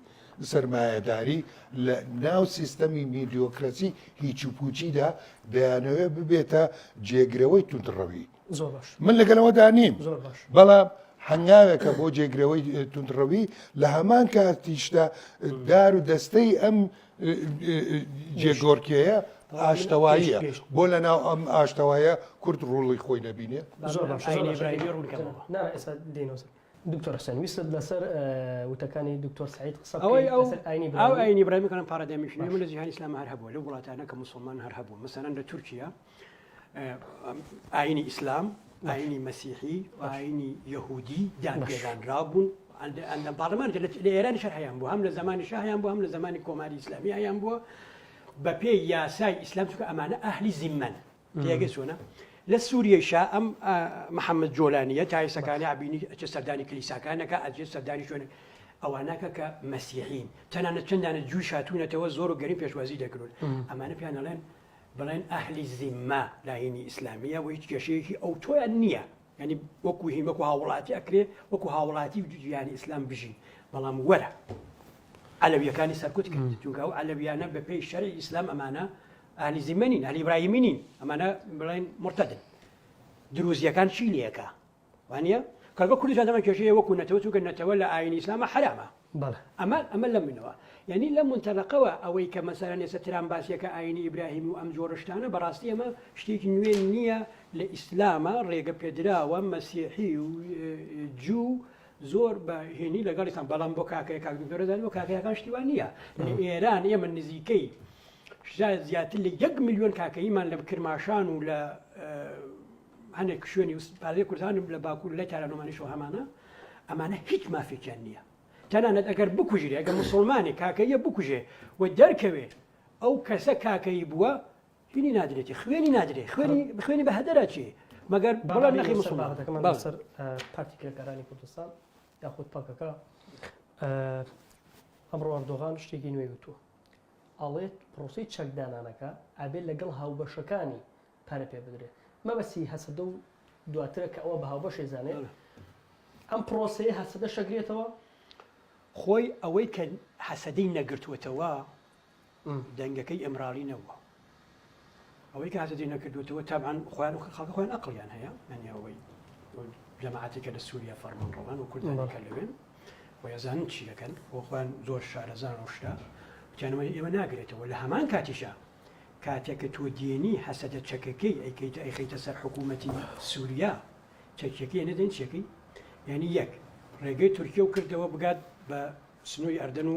لە ناو سیستەمی میدیۆکرەسی هیچ و پوچیدا دەیانەوێت ببێتە جێگرەوەی توندڕەوی. زۆر باش من لەگەڵەوەدا نیم، زۆر باش بەڵام هەنگاوێکە بۆ جێگرەوەی توندڕەوی لە هەمان کاتیشدا دار و دەستەی ئەم جێگۆرکەیە ئاشتەواییە بۆ لە ناو ئەم ئاشتەوایە کورد ڕوڵی خۆی نەبینێ. زۆر باش ئاینی ئیبراهیمی ڕوونکەمەوە. نا ئێستا دێنەوە دکتۆر حسێن ویستت لەسەر وتەکانی دکتۆر سعید قسە ئەوەی ئەو ئاینی ئەو ئاینی ئیبراهیمی کەم پارادایمیشنی من لە جیهانی ئیسلام هەر هەبووە لەو وڵاتانە کە موسڵمان هەر هەبوو مەسەلەن لە تورکیا ئاینی ئیسلام ئاینی مەسیحی و ئاینی یەهودی دان پێدانرا بوون ئەندە پارلەمان لە ئێرانی شەر هەیان بوو هەم لە زمانی شاه هەیان بوو هەم لە زمانی کۆماری ئیسلامی هەیان بووە بە پێی یاسای ئیسلام چونکە ئەمانە ئەهلی زیممەن تێگەی چۆنە لە سووریەیشا ئەم محەممەد جۆلانیە تایسەکانی عبینی ئەچە سەردانی کلیساکانەکە ئەجێ سەردانی شوێن ئەوانەکە کە مەسیحین تەنانەت چەندانە جووی شاتوونەتەوە زۆر و گەرین پێشوازی دەکرون ئەمانە پیانەڵێن بڵێن ئەهلی زیممە لاینی ئیسلامیە و هیچ کێشەیەکی ئەو تۆیان نییە ینی وەکو هین وەکو هاوڵاتی ئەکرێ وەکو هاوڵاتی جیانی ئیسلام بژین بەڵام وەرە عەلەویەکانی سەرکوت کرد چونکە ئەو عەلەویانە بە پێی شەرعی ئیسلام ئەمانە ئاهلی زیممەنین ئاهلی ئیبراهیمینین ئەمانە بڵێن مرتەدن دروزیەکان چی لێکە وانە کەگە کوردستان دەمان کێشەیە وەکو نەتەوە چونکە نەتەوە لە ئاینی ئیسلامە حرامە ئەمە لە منەوە یعنی لە منتەلەقەوە ئەوەی کە مەسەلەن ئێستا تران باسیەکە ئاینی ئیبراهیمی و ئەم جۆرەشتانە بەڕاستی ئەمە شتێکی نوێ نییە لە ئیسلامە ڕێگە پێدراوە مەسیحی و جوو زۆر بە هێنی لەگەڵیتان بەڵام بۆ کاکەیە کاکدۆرەدان بۆ کاکەیەکان شتیوان نییە لە ئێران ئێمە نزیکەی زیاتر لە 1 ملیۆن کاکەیمان لە کرماشان و لە هەنێک شوێنی پارێ کوردستان لە باکوور لە تارانۆمانیشەوە ئەمانە هیچ مافێکیان نییە تەنانەت ئەگەر بکوژێ ئەگە مسلمانی کاکەیە بکوژێ و دەرکەوێ ئەو کەسە کاکەی بووە هینی نادرێتی خوێنی نادرێت خوێنی بە هەدەرا چێ مەگەر بەڵام نەخی مسلمانەکەمان سەر پارتی کرێکارانی کوردستان یاخود پاکەکە ئەمڕۆ ئەردۆغان شتێکی نوێ وتووە ئەڵێت پرۆسی چەکدانانەکە ئابێت لەگەڵ هاوبەشەکانی پارە پێ بدرێت مەبەستی هەسەدە و دواترە کە ئەوە بە هاوبەشی زانێت ئەم پرۆسەیە هەسەدە شەگرێتەوە خۆی ئەوەی کە حەسەدەی نەگرتووەتەوە دەنگەکەی ئەمراڵی نەبووە ئەوەی کە حەسەدەی نەکردوێتەوە تابعاً خۆیان خەڵکی خۆیان ئەقڵیان هەیە یعنی ئەوەی جەماعەتێکە لە سووریا فەرمانڕەوان و کوردانێکە لەوێن و ئەزانن چی دەکەن بۆ خۆیان زۆر شارەزان و شتا وتیانەوە ئێمە ناگرێتەوە لە هەمان کاتیشە کاتێککە تۆ دێنی حەسەدە چەکەکەی ئەیخەیتە سەر حکوومەتی سووریا چەکەکەی نەدەین چەکەی یعنی یەک ڕێگەی تورکیا و کردەوە بگات بە سنووی ئەردەن و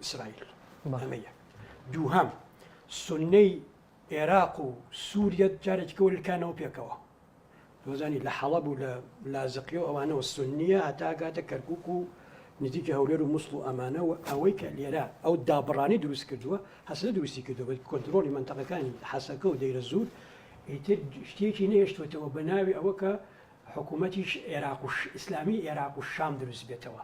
ئیسرائیل ئەمە یەک دووهەم سونەی عێراق و سووریا جارێکەوە لکانەوە پێکەوە دۆزانی لە حەڵەب و لە لازقی و ئەوانەوە سنیە هەتا گاتە کەرکووک و نزیکە هەولێر و مووسڵ و ئەمانەوە ئەوەی کە لێرە ئەو دابڕانی دروست کردووە هەسەدە دروستی کردەوە بە کۆنتترۆلی منتەقەکانی حەسەکە و دەیرە زوور ئیتر شتێکی نێشتوێتەوە بەناوی ئەوە کە حکوومەتی عێراق و ئیسلامی عێراق و شام دروست بێتەوە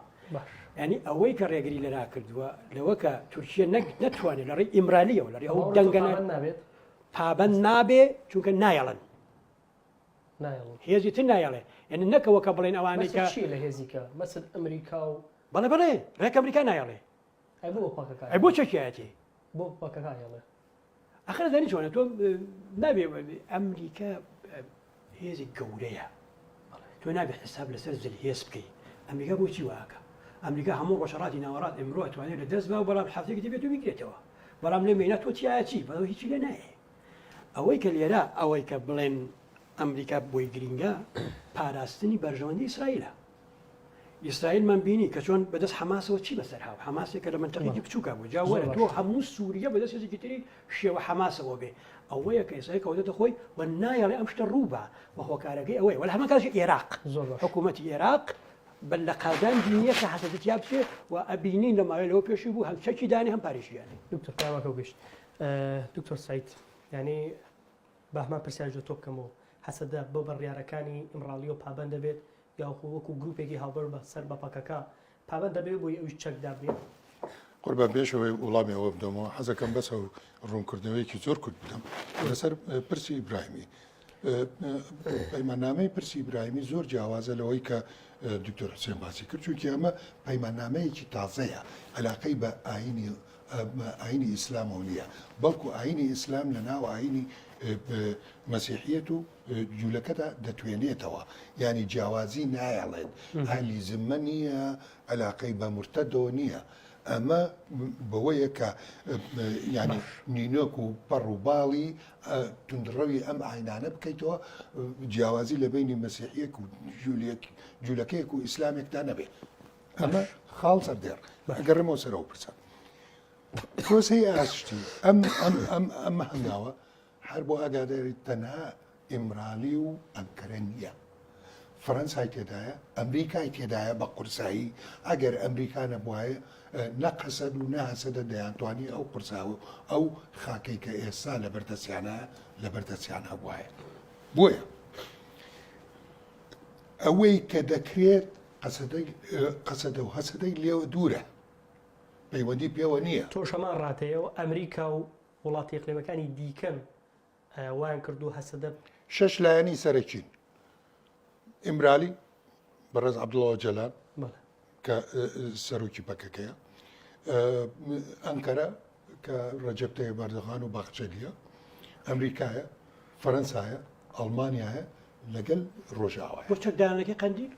ینی ئەوەی کە ڕێگری لەرا کردووە لەوە کە تورکیە نەتوانێت لە ڕێی ئیمرالیەوە لە ڕێ ئەو دەنگەنە نابێت پابەند نابێ چونکە نایەڵن هێزی تر نایەڵێ یعنی نەکەوە کە بڵێن ئەوانەی کە لە هێزیکە مەسد ئەمریکا و بەڵێ ڕێک ئەمریکا نایەڵێ ئەی بۆ چەکیایەتی بۆ پاکەکانڵێ ئەخر دانی چۆنە تۆ نابێ ئەمریکا هێزی گەورەیە تۆ نابێت حساب لەسەر زل هێز بکەیت ئەمریکا بۆچی واکە ئەمریکا هەموو ڕۆژەڕاتی ناوەڕات ئەمڕۆ ئەتوانێت لە دەست بە و بەڵام حفتێکی دەبێت و بیکرێتەوە بەڵام لە مێنە تۆ چیایەتی بەڵەوە هیچی لە نایە ئەوەی کە لێرە ئەوەی کە بڵێن ئەمریکا بۆی گرینگە پاراستنی بەرژەوەندی ئیسرائیلە ئیسرائیلمان بینی کە چۆن بەدەست حەماسەوە چی بەسەر هاو حەماسێکە لە منتەقێکی بچووکە بوو جا وەرە تۆ هەموو سووریە بەدەست هێزێکی تری شێوە حەماسەوە بێ ئەوەیە کە ئێستا کەوتێتە خۆی و نایەڵێ ئەم شتە ڕووبە و هۆکارەکەی ئەوەیە وەلا هەمان کاتێک عێراق حکوومەتی عێراق بەل لە قادان دینیە کە حەسەدەتیا بچێ و ئەبینین لە ماوەی لەوە پێشی بوو هەم چەکی دانی هەم پارێزیانی دکتۆر پیاوەکە گەشت دکتۆر سعید ینی باهمان پرسیار تۆ بکەمەوە حەسەدە بۆ بڕیارەکانی ئیمراڵی و پابەند دەبێت یاخۆ وەکو گروپێکی هاوبەر بە سەر بە پاکەکە پابند دەبێت بۆی ئەوش چەک دابێت قوربان پێشەوەی وڵامی ئەوە بدەمەوە حەزەکەم بەسە و ڕوونکردنەوەیکی زۆر کورت بدەم لەسەر پرسی ئیبراهیمی پەیماننامەی پرسی ئیبراهیمی زۆر جیاوازە لەوەی کە دکتۆر حوسێن باسی کرد چونکە ئەمە پەیماننامەیەکی تازەیە علاقەی بە ئاینی ئیسلامەوە نییە بەڵکو ئاینی ئیسلام لە ناو ئاینی مەسیحیەت و جوولەکەدا دەتوێنێتەوە ینی جیاوازی نایەڵێت هەلی زممە نییە علاقەی بە مرتەدەوە نییە ئەمە بەوەیە کە ینی نینۆک و پەڕ و باڵی تونندڕەوی ئەم ئاینانە بکەیتەوە جیاوازی لە بینی مەسیحیەک و جوولەکەیەک و ئیسلامێکدا نەبێت ئەمە خاڵ سەردێڕ ئەگەڕێمەوە سەرەوە پرسە پرۆسەی ئاشتی ئەم هەنگاوە هەر بۆ ئاگاداری تەنها ئیمرالی و ئەنکەرە نییە فەرەنسای تێدایە ئەمریکای تێدایە بە قورسایی ئەگەر ئەمریکا نەبوایە نەقەسەد و نەهەسەدە دەیانتوانی ئەو قورساوە ئەو خاکەی کە ئێستا لە بەردەستیان هەبوایە بۆیە ئەوەی کە دەکرێت قەسەدە و هەسەدەی لێوە دوورە پەیوەندی پێوە نییە تۆ شەمان ڕاتەیەوە ئەمریکا و وڵاتی ئیقلیمەکانی دیکەن وایان کردو هەسەدە شەش لایەنی سەرەکین ئیمرالی بەڕێز عەبدوڵڵا جەلان کە سەرۆکی پەکەکەیە ئەنکەرە کە ڕەجەب تەیب ئەردۆغان و باخچەلیە ئەمریکایە فەرەنسایە ئەڵمانیایە لەگەڵ ڕۆژاوایە بۆ چەکدانەکەی قەندیل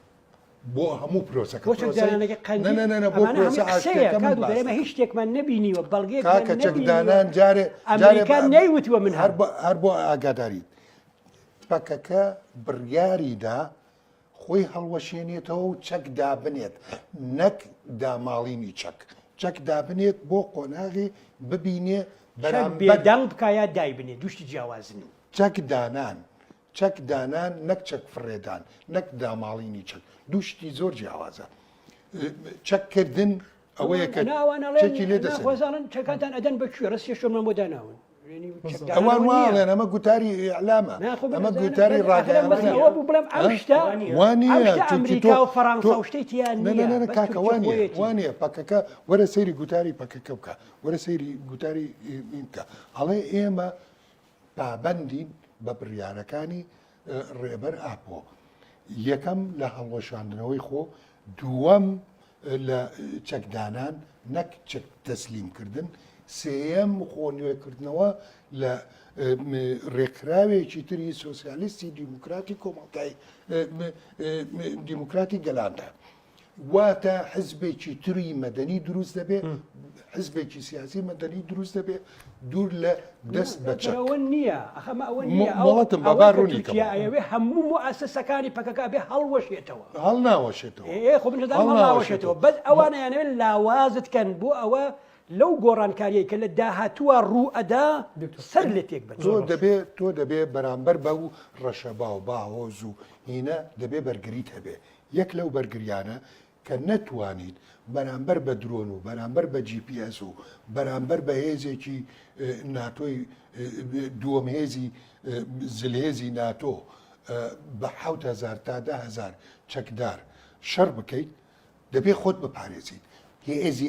بۆ هەموو پرۆسەکە بۆ چەکدانەکەی قەندیل بۆ پرۆسە ئێمە هیچ شتێکمان نەبینیوە بەڵگەیەک کاکە چەکدانان جارێ ئەمریکا نەیوتوە من هەر بۆ ئاگاداریت پەکەکە بڕیاریدا خۆی هەڵوەشێنێتەوە و چەک دابنێت نەک داماڵینی چەک دابنێت بۆ قۆناغی ببینێ بێدەنگ بکایە دایبنێ دوشتی جیاوازن چەک دانان نەک چەک فڕێدان نەک داماڵینی چەک دوشتی زۆر جیاوازە چەککردن ئەوەیە کە چەکی لێ دەسەوەزانن چەکاتان ئەدەن بەکوێ ڕستی شۆمان بۆ داناون ئەوان واڵێن ئەمە گوتاری ئەعلامە ئەمە گوتاری ڕاگەیانەوە بڵێم ئەوشتا ئەمریکا و فەڕەنسا و شتێکیان کاکە وانە پەکەکە وەرە سەیری گوتاری پەکەکە بکە وەرە سەیری گوتاری بکە هەڵێ ئێمە پابەندین بە بڕیارەکانی ڕێبەر ئاپۆ یەکەم لە هەڵوەشاندنەوەی خۆ دووەم لە چەکدانان نەک چەک تەسلیمکردن سێەم خۆنوێکردنەوە لە ڕێکراوێکی تری سۆسیالیستی دیموکراتی کۆمەڵگای دیموکراتی گەلاندا واتە حزبێکی تری مەدەنی دروست دەبێت حزبێکی سیاسی مەدەنی دروست دەبێت دوور لە دەست بەچەوە نییە مڵەتم بەبار ڕوونی هەموو مؤسسەکانی پەکەکە بێ هەڵوەشێتەوە هەڵ ناوەشێتەوە هەڵوەشێتەوە بەس ئەوانەیانەوێت لاوازتکەن بۆ ئەوە لەو گۆڕانکاریە کە لە داهاتووە ڕوئەدا سەر لە تێک بە تۆ دەبێ بەرامبەر بە و ڕەشەبا و باهۆز و هینە دەبێ بەرگریت هەبێ یەک لەو بەرگریانە کە نەتوانیت بەرامبەر بە درۆن و بەرامبەر بە GPS و بەرامبەر بە هێزێکی ناتۆی دووەم هێزی زلهێزی ناتۆ بە 7,000 تا 10,000 چەکدار شەڕ بکەیت دەبێ خۆت بپارێزیت هێزی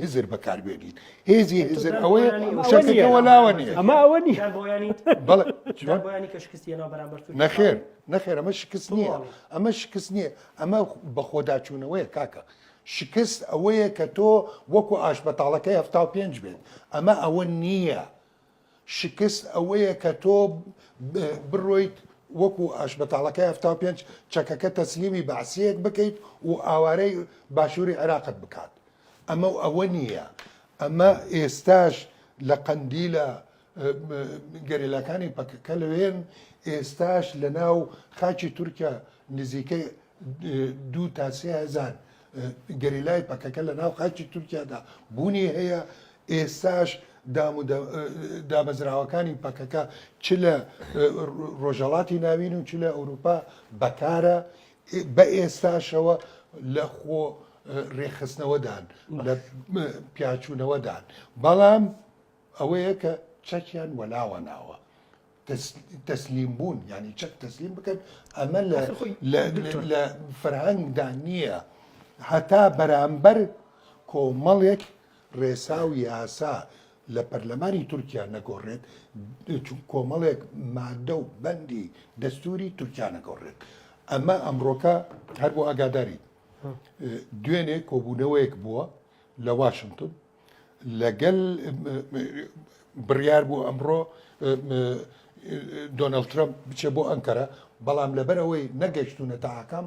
هزر بەکاربێنیت هێزی هزر ئەوەیە شەکەکەوە لاوە نیە ئەمە ئەوە نیە نەخێر ئەمە شکست نییە ئەمە بە خۆداچوونەوەیە کاکە شکست ئەوەیە کە تۆ وەکو ئاشبەتاڵەکەی 75 بێت ئەمە ئەوە نییە شکست ئەوەیە کە تۆ بڕۆیت وەکو ئاشبەتاڵەکەی 75 چەکەکە تەسلیمی بەعسیەک بکەیت و ئاوارەی باشووری عێراقت بکات ئەمە ئەوە نییە ئەمە ئێستاش لە قەندیلە گەریلاکانی پەکەکە لەوێن ئێستاش لە ناو خاچی تورکیا نزیکەی 2 تا 3,000 گەریلای پەکەکە لە ناو خاچی تورکیادا بوونی هەیە ئێستاش دامەزراوەکانی پەکەکە چ لە ڕۆژەڵاتی ناوین و چ لە ئەوروپا بەکارە بە ئێستاشەوە لە خۆ ڕێخستنەوەدان لە پیاچوونەوەدان بەڵام ئەوەیە کە چەکیان وەلاوە ناوە تەسلیم بوون ینی چەک تەسلیم بکەن ئەمە لە فەرهەنگدا نییە هەتا بەرامبەر کۆمەڵێک ڕێسا و یاسا لە پەرلەمانی تورکیا نەگۆڕێت کۆمەڵێک مادە و بەندی دەستوری تورکیا نەگۆڕێت ئەمە ئەمڕۆکە هەر بۆ ئاگاداری دوێنێ کۆبوونەوەیەک بووە لە واشنگتن لەگەل بڕیار بوو ئەمڕۆ دۆناڵد ترامپ بچێ بۆ ئەنکەرە بەڵام لەبەرەوەی نەگەیشتونە تا ئاکام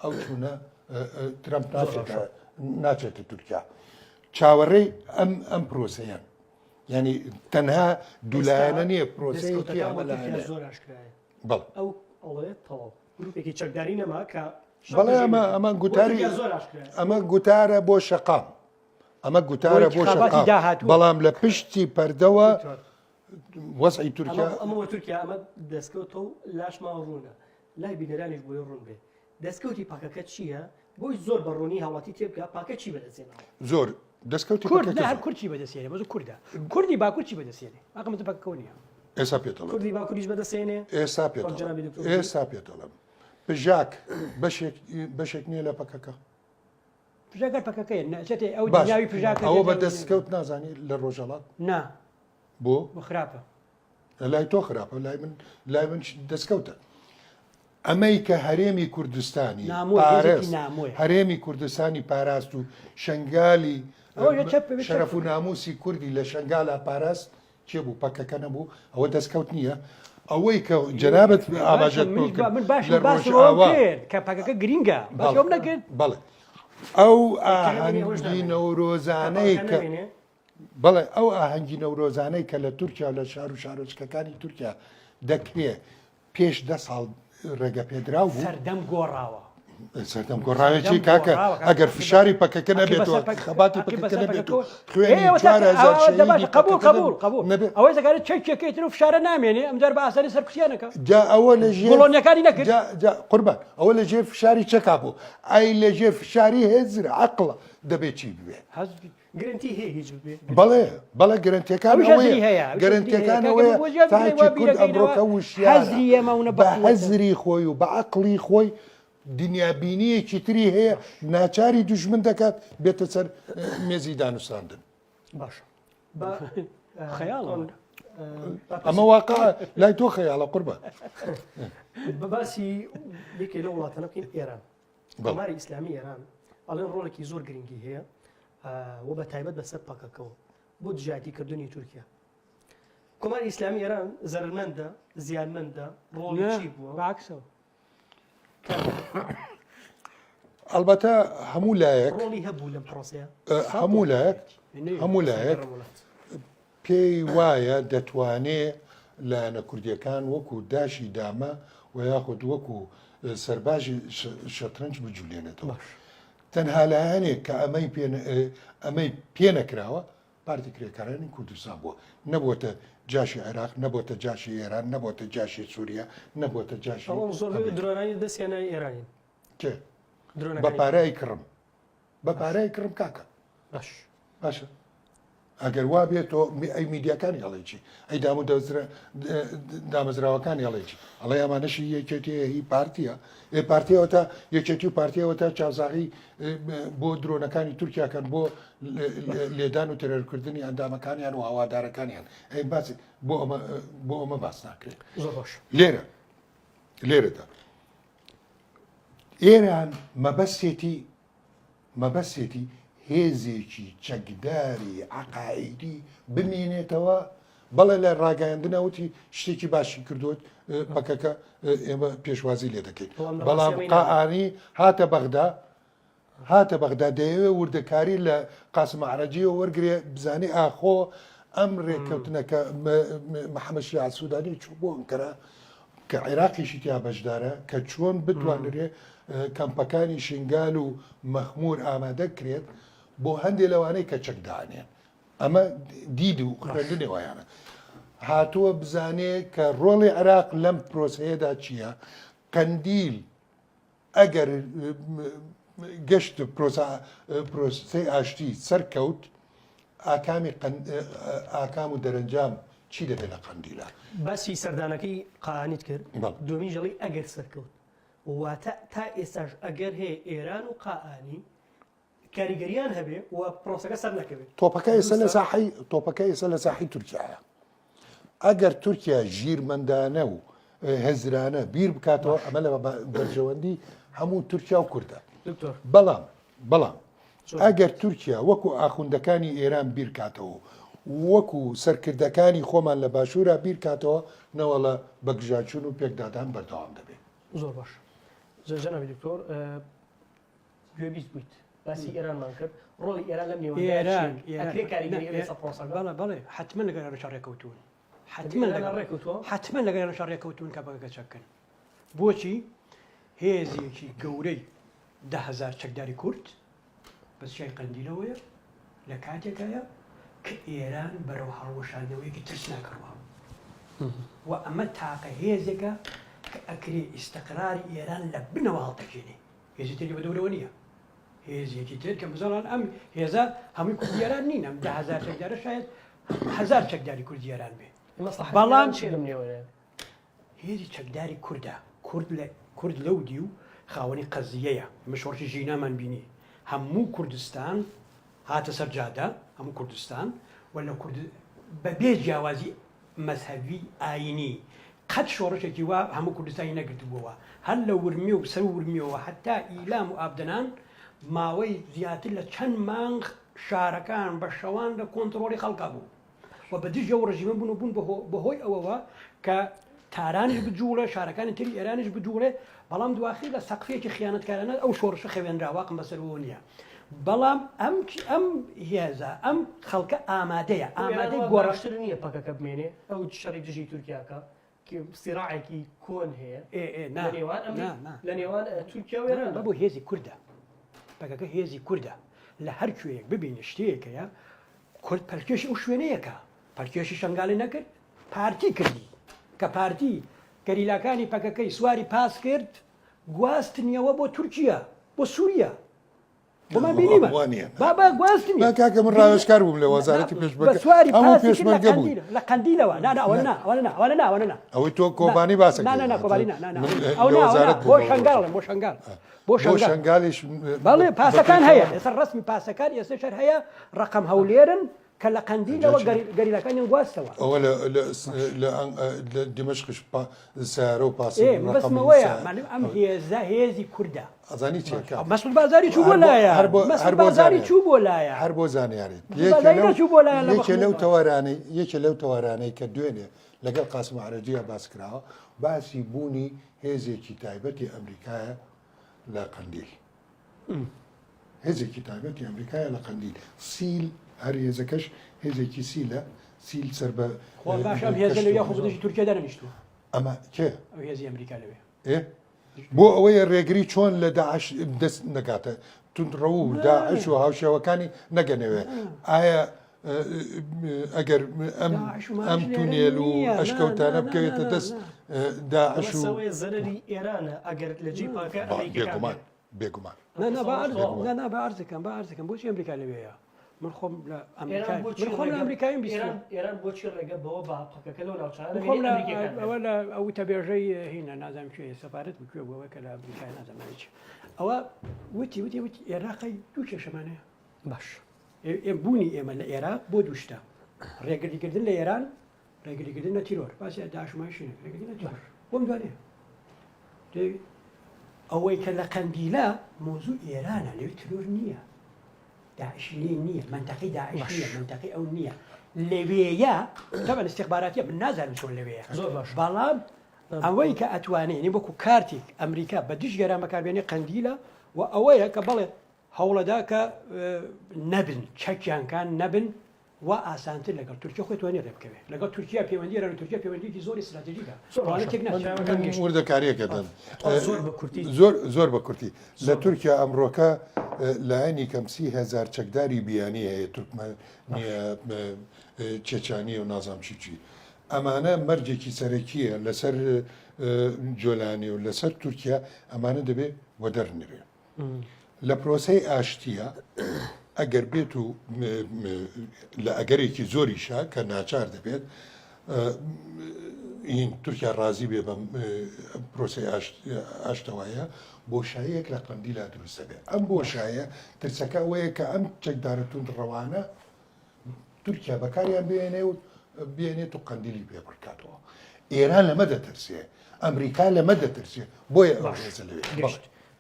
ئەو چوونە ترامپ ناچێتە تورکیا چاوەڕێی ئەم پرۆسەیان ینی تەنها دوولایەنە نییە پرۆسەیەکی بەڵ ئەو ئەڵێت تەواو گروپێکی چەکداری نەما کە بەڵێ ئەمە گوتاری ئەمە گوتارە بۆ شەقام ئەمە گوتارە بۆ شەقام بەڵام لە پشتی پەردەوە وەزعی تورکیا ئەمەوە تورکیا ئەمە دەستکەوتە و لاشما ڕوونە لای بینەرانیش بۆی ڕوون بێ دەستکەوتی پاکەکە چییە بۆی زۆر بەڕوونی هاوڵاتی تێبکە پاکە چی بەدەستێنەوە زۆر دەستکەوتی هەر کورتی بەدەستێنێ بەزوو کووردە کوردی باکوورچی بەدەستێنێ ئاقمە پاکەکەەوە نیە ئێستا پێتەڵم کوردی باکووریش بەدەستێنێ ئێستا پێتەڵم پژاک بەشێک نییە لە پەکەکە پژاکە پەکەکەیە نەچێتێ ئەو ناوی پژاکە ئەوە بە دەستکەوت نازانی لە ڕۆژەڵات نا بۆ خراپە لای تۆ خراپە لای من دەستکەوتە ئەمەی کە هەرێمی کوردستانی هەرێمی کوردستانی پاراست و شنگالی شەرەف و ناموسی کوردی لە شنگالە پاراست چێ بوو پەکەکە نەبوو ئەوە دەستکەوت نییە ئەوەی کە جەنابەت ئاماژەت من باش کرد کە پەکەکە گرینگە باشم نەکرد بەڵێ ئەو ئاهەنگی نەورۆزانەی کە بەڵێ ئەو ئاهەنگی نەورۆزانەی کە لە تورکیا لە شار و شارۆچکەکانی تورکیا دەکرێت پێش 10 ساڵ ڕێگە پێدراو بوو سەردەم گۆڕاوە سەردەم گۆڕاوێکی کاکە ئەگەر فشاری پەکەکە نەبێتەوە خەباتی پەکەکە نەبێتەوە خوێنی 4000 قبول ئەوەی زەکارێت چەکێکیتر و فشارە نامێنێ ئەمجار بە ئاسانی سەرکوسیانەکە جا ئەوە لە گۆڵۆنیەکانی نەکرد قوربان ئەوە لە ژێر فشاری چەکا بوو ئای لە ژێر فشاری هێزر عەقڵە دەبێت چی بوێ گرنتی هەیە هیچ بێ بەڵێ گرنتیەکان گرنتیەکانەوەیە تاکی کورد ئەمڕۆکە وشیانە بە هەزری خۆی و بە عەقڵی خۆی دنیابینیەکی تری هەیە ناچاری دوژمن دەکات بێتە سەر مێزی دانووساندن باش خەیاڵ ئەمە واقع لای تۆ خەیاڵە قوربان بە باسی یەکێ لە وڵاتانە بکەین ئێران کۆماری ئیسلامی ئێران ئەڵێن ڕۆڵێکی زۆر گرنگی هەیە و بە تایبەت بەسەر پاکەکەەوە بۆ دژایەتیکردنی تورکیا کۆماری ئیسلامی ئێران زەرمەندە زیانمەندە ڕۆڵی چی بووە باکسەوە ئەلبەتە هەموو لایەک ڕۆڵی هەبوو لەم پرۆسەیە هەموو لایەک پێی وایە دەتوانێت لایەنە کوردیەکان وەکو داشی دامە و یاخود وەکو سەرباژی شەترەنج بجوولێنێتەوە تەنها لایەنێک کە ئەمەی پێ نەکراوە پارتی کرێکارانی کوردستان بووە نەبووەتە جاشی عێراق نەبووەتە جاشی ئێران نەبووەتە جاشی سووریا نەبووەتە جاشی درۆنانی دەستیانای ئێرانین کێ بە پارەی کڕم بە پارەی کڕم کاکە باشە ئەگەر وا بێتەوە ئەی میدیاکانی هەڵێکی ئەی دامەزراوەکانی هەڵێکی ئەڵێ ئەمانەشی یەکێتی هی پارتیە پارتیەوە تا یەکێتی و پارتیەوە تا چاوزاغی بۆ درۆنەکانی تورکیاکەن بۆ لێدان و تەرەرکردنی ئەندامەکانیان و هەوادارەکانیان ئەی باسی بۆ ئەمە باس ناکرێت لێرەدا ئێران مەبەستێتی هێزێکی چەکداری عەقایدی بمێنێتەوە بەڵێ لە ڕاگەیاندنەوتی شتێکی باشی کردوت پەکەکە ئێمە پێشوازی لێ دەکەین بەڵام قائانی هاتە بەغدا دەیەوێ وردەکاری لە قاسم عەرەجیەوە وەرگێ بزانێ ئاخۆ ئەم ڕێککەوتنەکە محەممەد شیع سوودانی چوو بۆ ئەنکەرە کە عێراقیشی تیا بەشدارە کە چۆن بتوانرێ کەمپەکانی شنگال و مەخمور ئامادە کرێت بۆ هەندێک لەوانەی کە چەکدانێن ئەمە دید و خوێندنێوەیانە هاتووە بزانێ کە ڕۆڵی عێراق لەم پرۆسەیەدا چییە قەندیل ئەگەر گەشت پرۆسەی ئاشتی سەرکەوت ئاکام و دەرەنجام چی دەبێت لە قەندیلە باسی سەردانەکەی قائانیت کرد دومی ژەڵی ئەگەر سەرکەوت واتە تا ئێستاش ئەگەر هەیە ئێران و قائانی کاریگەریان هەبێ و پرۆسەکە سەر نەکەوێت. تۆپەکە ئێستا لە ساحی تورکیایە. ئەگەر تورکیا ژیرمەندانە و هەزرانە بیر بکاتەوە ئەمە لە بەرژەوەندی هەموو تورکیا و کوردە. بەڵام ئەگەر تورکیا وەکو ئاخوندەکانی ئێران بیر کاتەوە وەکو سەرکردەکانی خۆمان لە باشوورە بیر کاتەوە نەوەڵە بەگژاچون و پێکدادان بەردەوام دەبێت. زۆر باش. جەنابی دکتۆر گوێبیست بوویت باسی ئێرانمان کرد ڕۆڵی ئێران لەم بەڵێ حتمما لەگەڵ شەڕێکەوتون حتمما لەگەڵ شەڕێکەوتون کە بەگە چەکن. بۆچی هێزێکی گەورەی 10,000 چەکداری کورد بەسشای قەندیلەوەیە لە کاتێکایە کە ئێران بەرەو هەڵوەشانەوەیەکی ترس ناکەوە و ئەمە تاقە هێزێکە کە ئەکرێ ئیستقراری ئێران لە بنەوە هەڵتەکێنێ. هێزی تری بە دەورەوە نییە، هێزیەکی تر کە بزانان ئەم هێزە هەمووی کوردیێران نین، ئەم 10,000 چەکدارە شاید 1000 چەکداری کوردیێران بێ. بەڵام چێرم نێوەیە هێزی چەکداری کووردە کورد لەو دی و خاوەنی قەزیەیە مشۆڕی ژینامان بینی هەموو کوردستان هاتە سەر جادە هەموو کوردستان و لە بەبێ جیاوازی مەذهبی ئاینی قەت شۆڕشێکی وا هەموو کوردستانی نەگرتبووەوە هەر لە ورمی و سەر ورمیەوە حتا ئیلام و ئابدەنان ماوەی زیاتر لە چەند مانگ شارەکان بە شەوان لە کۆنتڕۆڵی خەڵکا بوو و بە دژە و ڕژیمە بوون بەهۆی ئەوەوە کە تارانش بجوڵێ شارەکانی تری ئێرانش بجوڵێ بەڵام دواخی لە سەقفێکی خیانەتکارانە ئەو شۆڕشە خەوێنراواقم بەسەرەوە نییە. بەڵام ئەم هێزە ئەم خەڵکە ئامادەیە ئامادەی گۆڕاشتر نییە پەکەکە بمێنێ ئەو شەڕی دژی تورکیاکە سیراعێکی کۆن هەیە لە نێوان تورکیا و ئێران بۆ هێزی کووردە پەکەکە هێزی کووردە لە هەر کوێیەک ببینە شتەیەکەیە کورد پەرکێشی ئەو شوێنەیەکە پەرکێشی شنگالی نەکرد پارتی کردی کە پارتی گەریلاکانی پەکەکەی سواری پاس کرد گواستنیەوە بۆ تورکیا بۆ سووریا بۆمان بینیمە بابا گواستنی کاکە من ڕاوێژکار بووم لە وەزارەتی پێشمەرگە سواری پێشمەرگە بوو لە قەندیلەوە ناوەنە ئەوەی تۆ کۆبانی باسە بۆ شنگالیش بەڵێ پاسەکان هەیە ئێستا ڕسمی پاسەکان ئێستا شەر هەیە ڕقم هەولێرن کە لە قەندیلەوە گەریلاکانی گواستەوە ئەوە لە دیمەشقش سیارە و پاس بەسمەوەیە ئەم هێزە هێزی کووردە ئەزانی چێکە مەسعود بازاری چوو بۆ لایە مەسعود بازاری چوو بۆ لایە هەر بۆ زانیاریت یەکێ لەو تەوارانەی کە دوێنێ لەگەڵ قاسم عەرەجیە باس کراوە باسی بوونی هێزێکی تایبەتی ئەمریکایە لە قەندیل هێزێکی تایبەتی ئەمریکایە لە قەندیل سیل هەر هێزەکەش هێزێکی سیلە سیل سەر بە باشم هێزە لەوێ خۆ بدەشی تورکیا دەرەنیشتووە ئەمە کێ ئەو هێزی ئەمریکا لەوێ بۆ ئەوەیە ڕێگری چۆن لە داعش دەست نەکاتە تونڕە و داعش و هاوشێوەکانی نەگەنەوێ ئایا ئەگەر ئەم تونێل و ئەشکەوتانە بکەوێتە دەست داعش و زەرری ئێرانە ئەگەر لە جیپاکە بێگومان بەعرزەکەم بۆچی ئەمریکا لەوێیە من خۆم لە ئەمریکایم ئێران بۆچی ڕێگە بەوە باقەکە لەو ناوچانە ئەوە لە ئەو تەبێژەی هینە نازانم کوێ سەپارەت بکوێ بۆەوە کە لە ئەمریکای نازانانی چی ئەوە وتی عێراقی دوو کێشەمانەیە باش بوونی ئێمە لە عێراق بۆ دووشتە ڕێگریکردن لە ئێران ڕێگریکردن لە تیرۆر باسی داعشماشینە ڕێگریکردن لە تیرۆر بۆم دوانێ ئەوەی کە لە قەندیلە مۆزوع ئێرانە لەوێ تیرۆر نییە داعش نییە منتەقەی داعش نییە منتەقەی ئەو نییە لەوێیە طبعا استخباراتیە من نازانم چۆن لەوەیە بەڵام ئەوەی کە ئەتوانێت نی وەکو کارتێک ئەمریکا بە دژ گەران بەکاربێنێ قەندیلە و ئەوەیە کە بەڵێ هەوڵەدا کە نەبن چەکیانکان نەبن و ئاسانتر لەگەڵ تورکیا خۆی توانێت ڕێ بکەوێت لەگەڵ تورکیا پەیوەندی ئێران و تورکیا پەیوەندیی زۆر استراتیژیکە وردەکاریەکەدەن زۆر بە کورتی لە تورکیا ئەمڕۆکە لایەنی کەم 30,000 چەکداری بیانی هەیە تورکمانیە چێچانی و نازام چی ئەمانە مەرجێکی سەرەکیە لەسەر جۆلانی و لەسەر تورکیا ئەمانە دەبێت وەدەرنرێ لە پرۆسەی ئاشتیە ئەگەر بێت و لە ئەگەرێکی زۆریشە کە ناچار دەبێت این تورکیا ڕازی بێ بەم پرۆسی ئاشتەوایە بۆشاییەک لە قەندیلا دروستە بێ ئەم بۆشایە ترسەکە ئەوەیە کە ئەم چەکدارە توندڕەوانە تورکیا بەکاریان بێنێت و قەندیلی پێ بڕکاتەوە ئێران لەمە دەترسێ ئەمریکا لەمە دەترسێ بۆیە ئەو ڕێزە لەوێ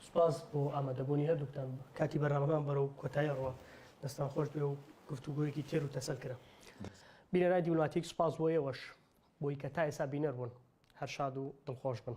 سپاس بۆ ئامادەبوونی هەردووکتان کاتی بەرنامەکان بەرەو کۆتاییەوە دەستان خۆش بێ و گفتوگویەکی تێر و تەسەلکرا بینەرانی دیپلۆماتیک سپاس بۆ ئێوەش بۆی کە تا ئێستا بینەر بوون هەر شاد و دڵخۆش بن.